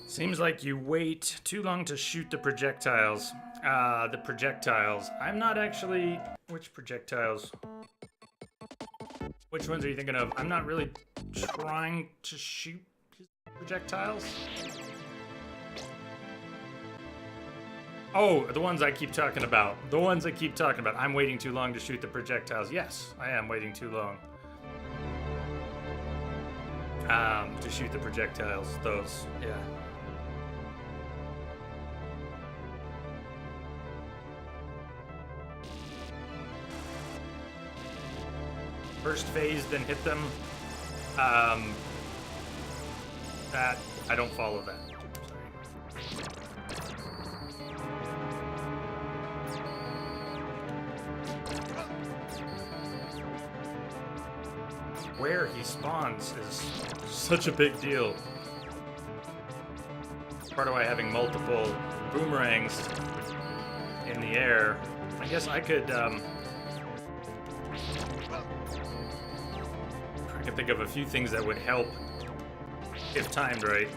Seems like you wait too long to shoot the projectiles. The projectiles. I'm not actually... Which projectiles? Which ones are you thinking of? I'm not really trying to shoot projectiles. Oh, the ones I keep talking about. The ones I keep talking about. I'm waiting too long to shoot the projectiles. Yes, I am waiting too long. To shoot the projectiles. Those, yeah. First phase, then hit them. That, I don't follow that. Sorry. Where he spawns is such a big deal. Part of why having multiple boomerangs in the air. I guess I could, I can think of a few things that would help if timed right.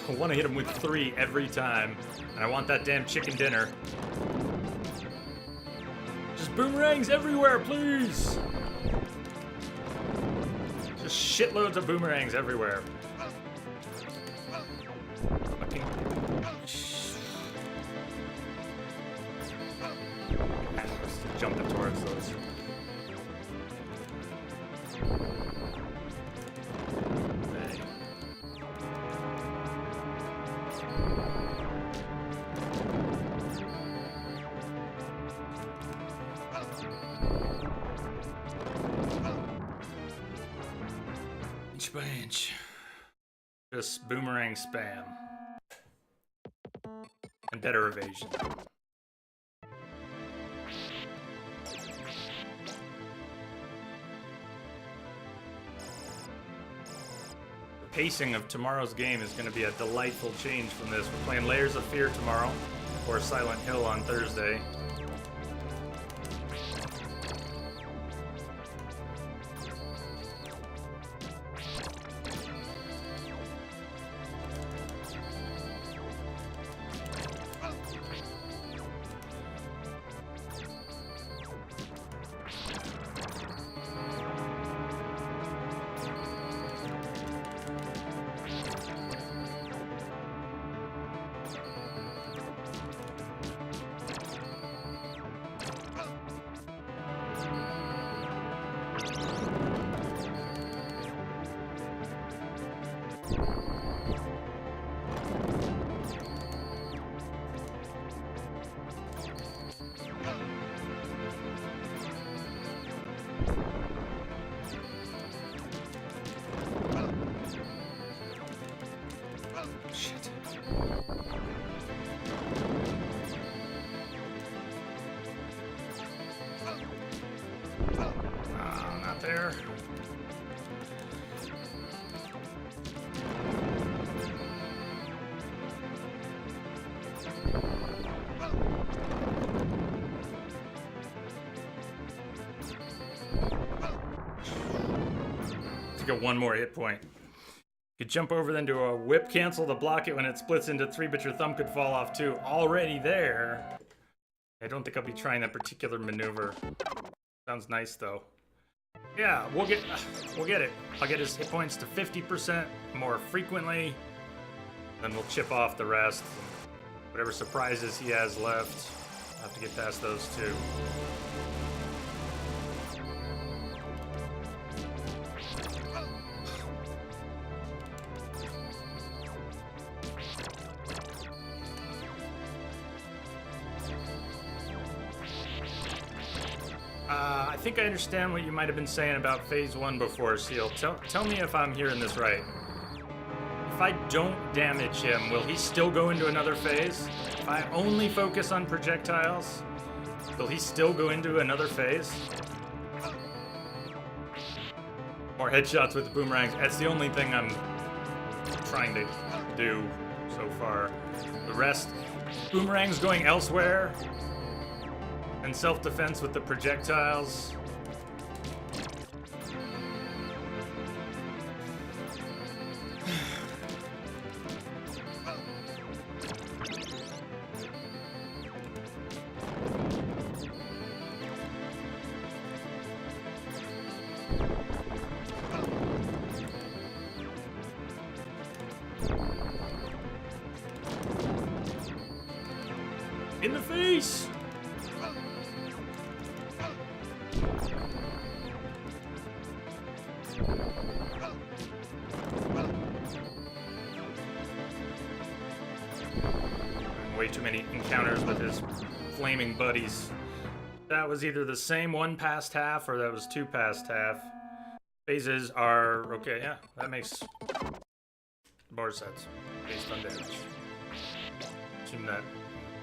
I want to hit him with 3 every time, and I want that damn chicken dinner. Just boomerangs everywhere, please! Just shitloads of boomerangs everywhere. Fucking... Jumping towards those. Banch. Just boomerang spam. And better evasion. The pacing of tomorrow's game is going to be a delightful change from this. We're playing Layers of Fear tomorrow, or Silent Hill on Thursday. Not there. To get one more hit point. You could jump over then to a whip cancel to block it when it splits into three, but your thumb could fall off too. Already there. I don't think I'll be trying that particular maneuver. Sounds nice though. Yeah, we'll get it. I'll get his hit points to 50% more frequently. Then we'll chip off the rest. Whatever surprises he has left, I'll have to get past those too. I think I understand what you might have been saying about phase 1 before, Seal. Tell me if I'm hearing this right. If I don't damage him, will he still go into another phase? If I only focus on projectiles, will he still go into another phase? More headshots with the boomerangs. That's the only thing I'm trying to do so far. The rest, boomerangs going elsewhere. And self-defense with the projectiles. In the face! Way too many encounters with his flaming buddies. That was either the same one past half or that was two past half. Phases are okay, yeah, that makes more sense based on damage. Assume that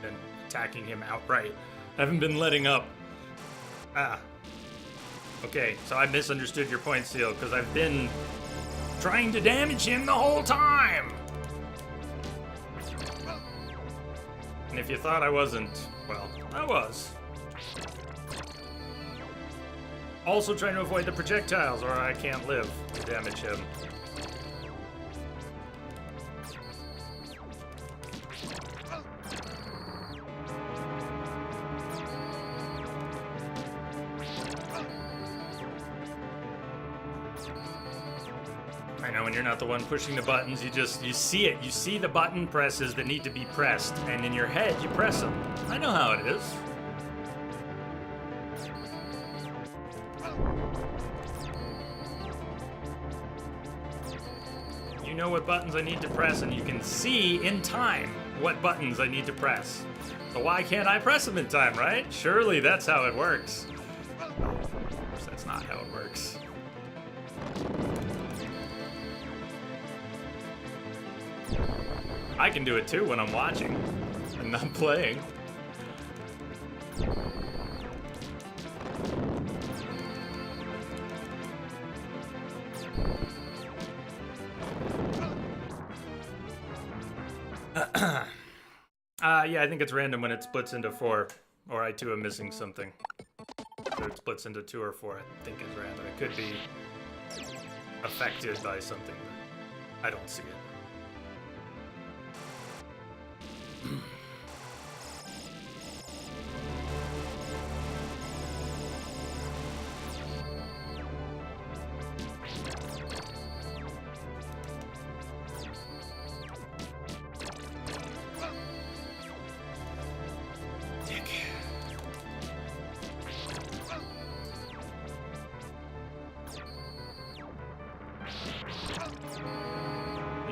been attacking him outright. I haven't been letting up. Okay, so I misunderstood your point, Seal, because I've been trying to damage him the whole time! And if you thought I wasn't, well, I was. Also trying to avoid the projectiles, or I can't live to damage him. I know when you're not the one pushing the buttons, you see it. You see the button presses that need to be pressed, and in your head, you press them. I know how it is. You know what buttons I need to press, and you can see in time what buttons I need to press. So why can't I press them in time, right? Surely that's how it works. Of course, that's not how it works. I can do it too when I'm watching and not playing. Yeah, I think it's random when it splits into 4, or I too am missing something. So it splits into 2 or 4, I think is random. It could be affected by something, but I don't see it.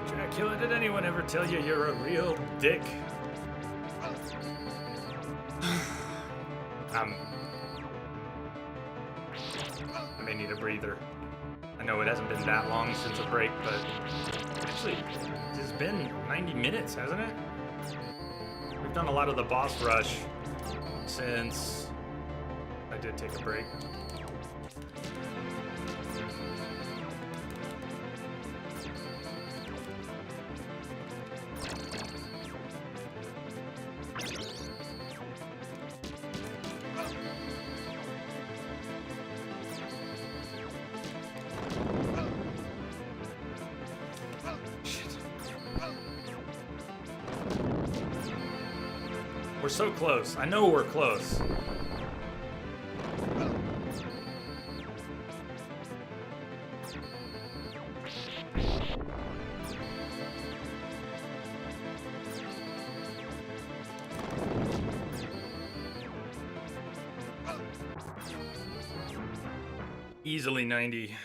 Dracula, did anyone ever tell you you're a real dick? I may need a breather. I know it hasn't been that long since a break, but actually, it's been 90 minutes, hasn't it? We've done a lot of the boss rush since I did take a break. We're so close. I know we're close. Easily 90.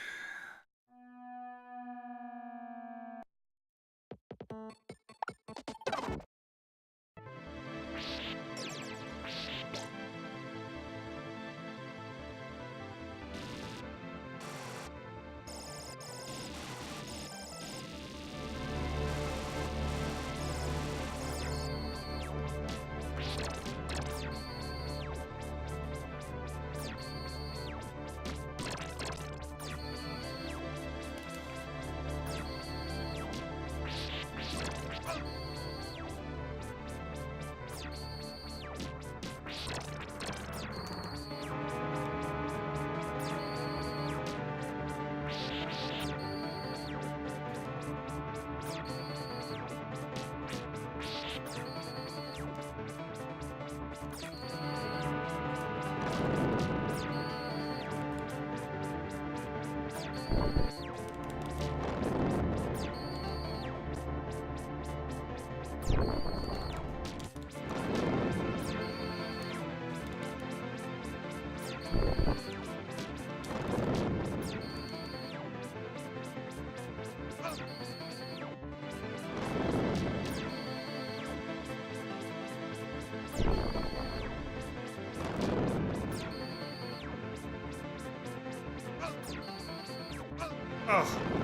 Oh.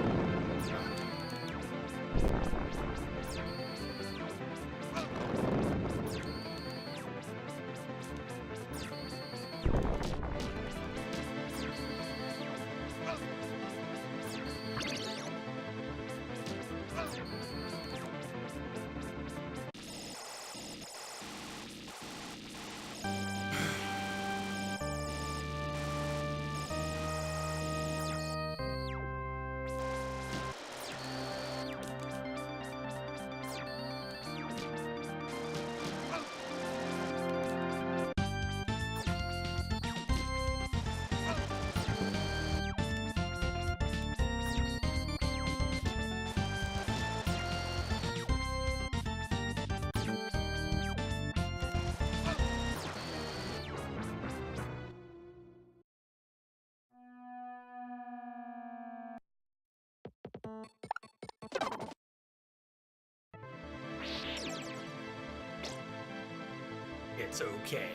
It's okay.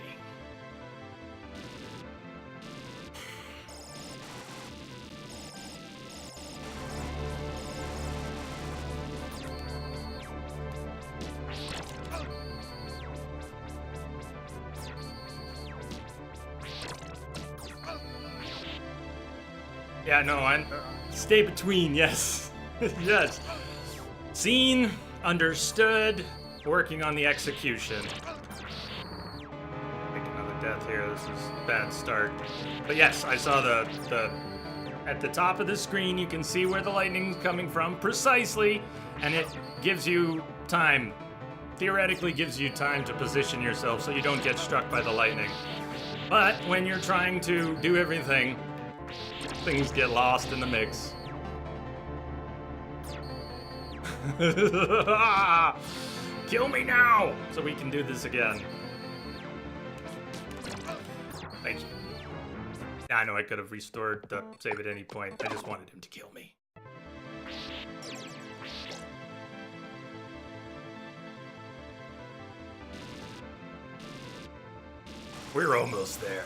Yeah, no, stay between, yes. Yes. Seen, understood, working on the execution. Make another death here, this is a bad start. But yes, I saw the at the top of the screen, you can see where the lightning's coming from precisely, and it gives you time. Theoretically gives you time to position yourself so you don't get struck by the lightning. But when you're trying to do everything, things get lost in the mix. Kill me now, so we can do this again. Thank you. I know I could have restored the save at any point. I just wanted him to kill me. We're almost there.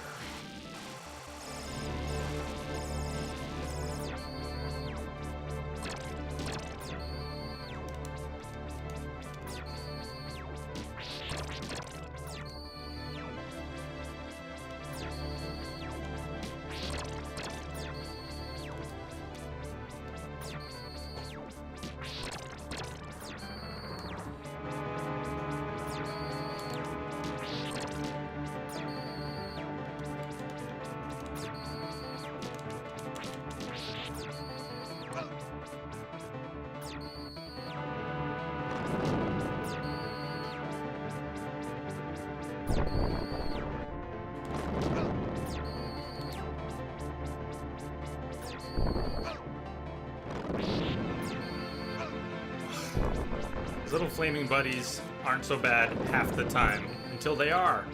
Little flaming buddies aren't so bad half the time, until they are.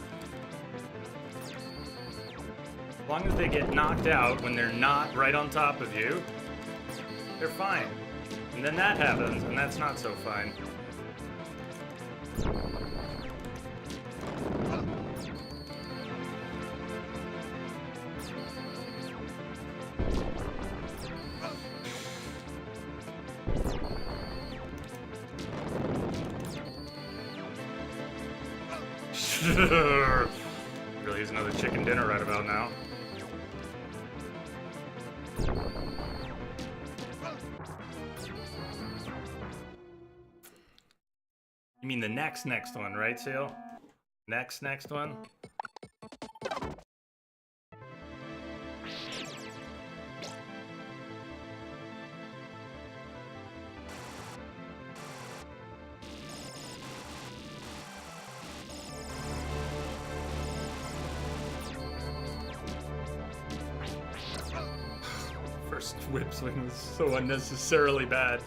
As long as they get knocked out when they're not right on top of you, they're fine. And then that happens, and that's not so fine. Really is another chicken dinner right about now. You mean the next one, right, Seal? Next one? First whip swing was so unnecessarily bad.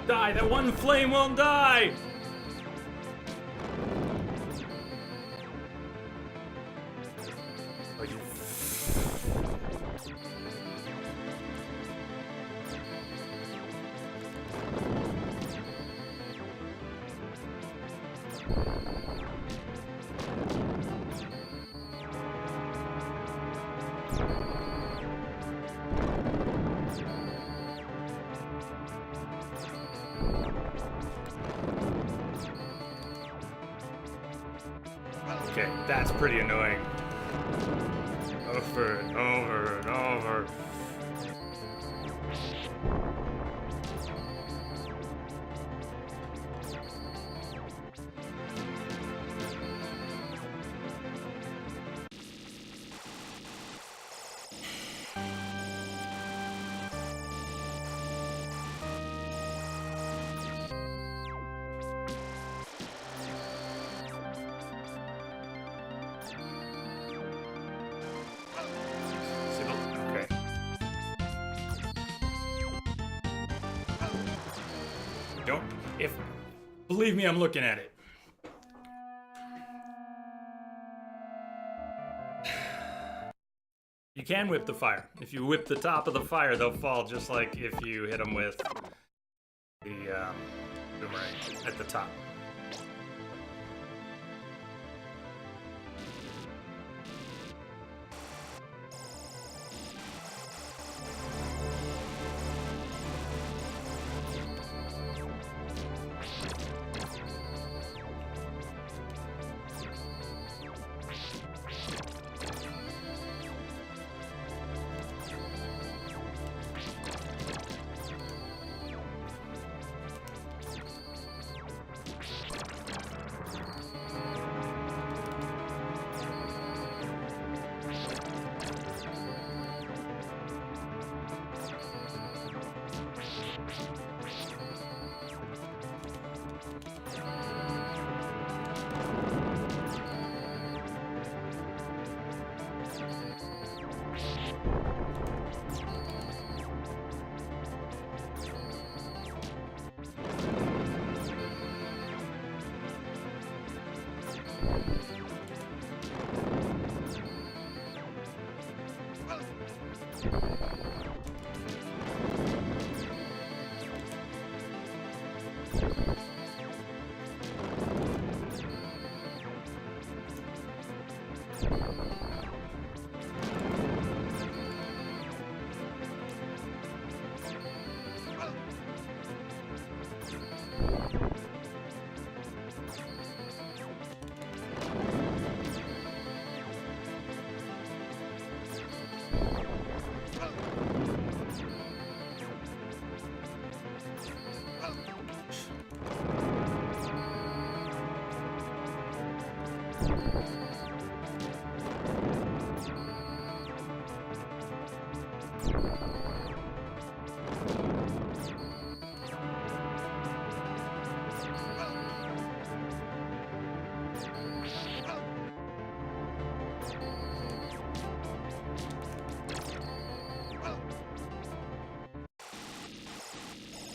Die! That one flame won't die! Oh, you... Okay, that's pretty annoying. Over and over and over. Don't, if, believe me, I'm looking at it. You can whip the fire. If you whip the top of the fire, they'll fall just like if you hit them with the boomerang at the top.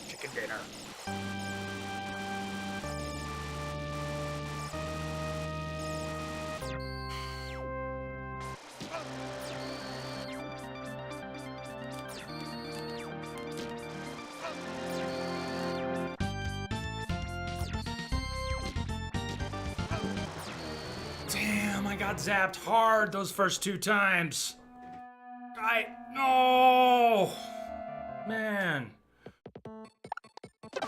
Chicken dinner. Damn, I got zapped hard those first 2 times. No! Man.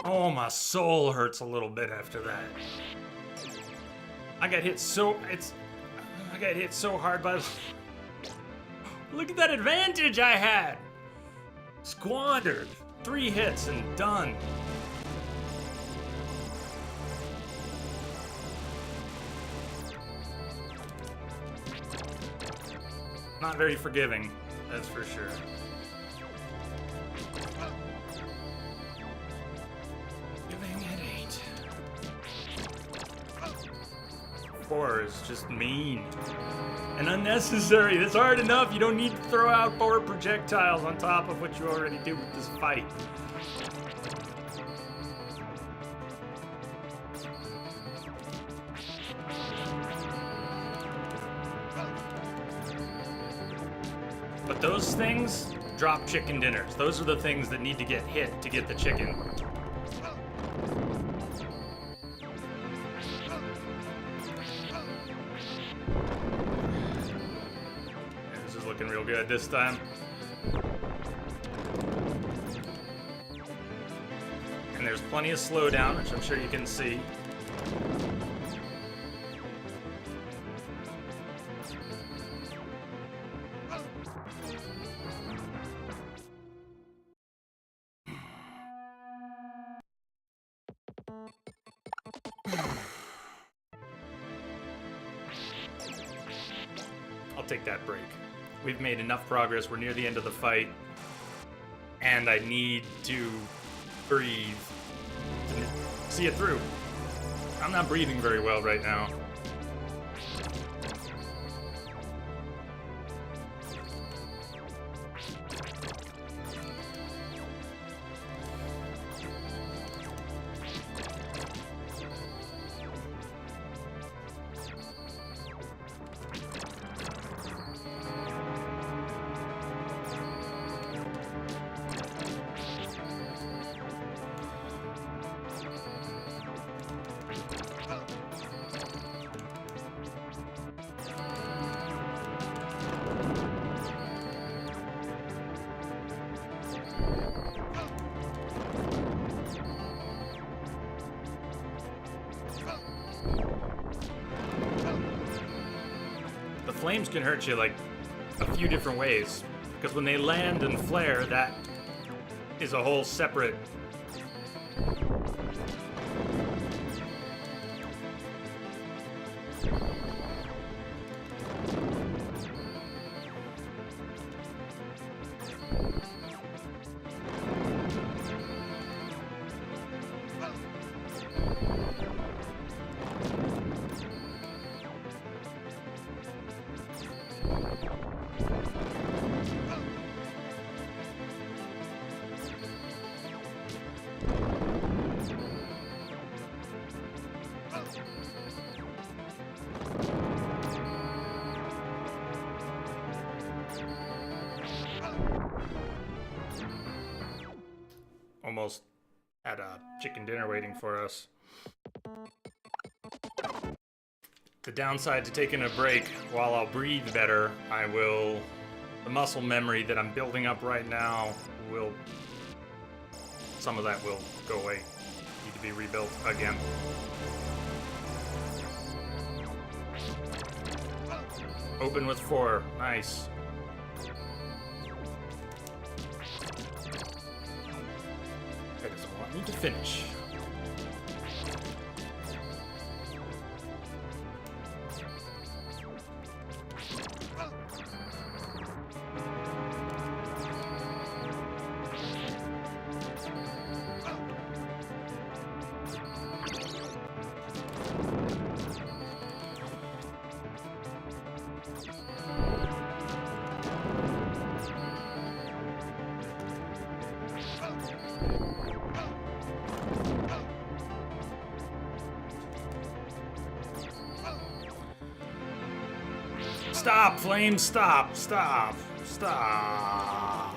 Oh, my soul hurts a little bit after that. I got hit so hard by. Look at that advantage I had. Squandered. 3 hits and done. Not very forgiving, that's for sure. Giving it 8. 4 is just mean and unnecessary. That's hard enough. You don't need to throw out 4 projectiles on top of what you already do with this fight. But those things drop chicken dinners. Those are the things that need to get hit to get the chicken. Yeah, this is looking real good this time. And there's plenty of slowdown, which I'm sure you can see. I'll take that break. We've made enough progress. We're near the end of the fight. And I need to breathe to see it through. I'm not breathing very well right now. flames can hurt you like a few different ways. Because when they land and flare, that is a whole separate... Almost had a chicken dinner waiting for us. The downside to taking a break, while I'll breathe better, the muscle memory that I'm building up right now some of that will go away. Need to be rebuilt again. Open with 4, nice. That doesn't want me to finish. Stop, Flame, stop, stop, stop.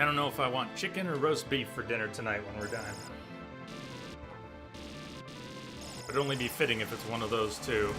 I don't know if I want chicken or roast beef for dinner tonight when we're done. It'd only be fitting if it's one of those two.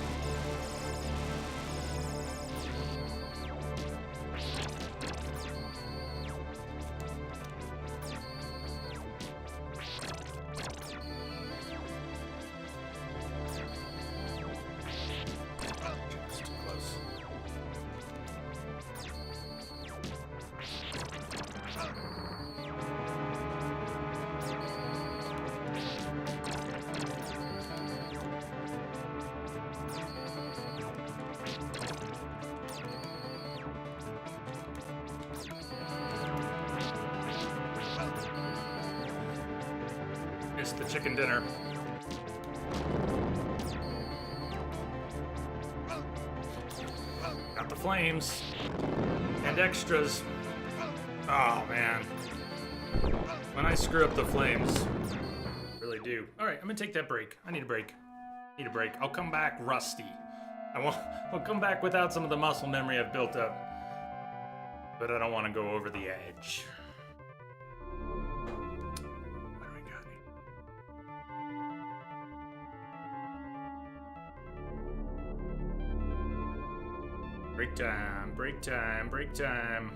Missed the chicken dinner. Got the flames and extras. Oh man, when I screw up the flames, I really do. All right, I'm gonna take that break. I need a break. Need a break. I'll come back rusty. I'll come back without some of the muscle memory I've built up, but I don't want to go over the edge. Break time, break time, break time.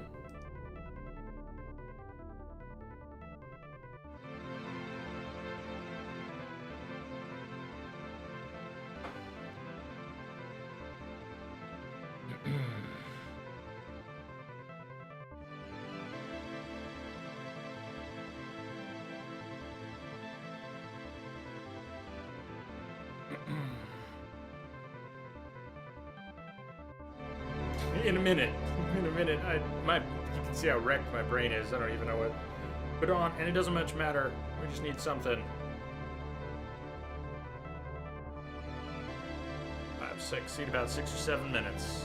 In a minute, you can see how wrecked my brain is. I don't even know what to put on, and it doesn't much matter. We just need something. 5, 6, need about 6 or 7 minutes.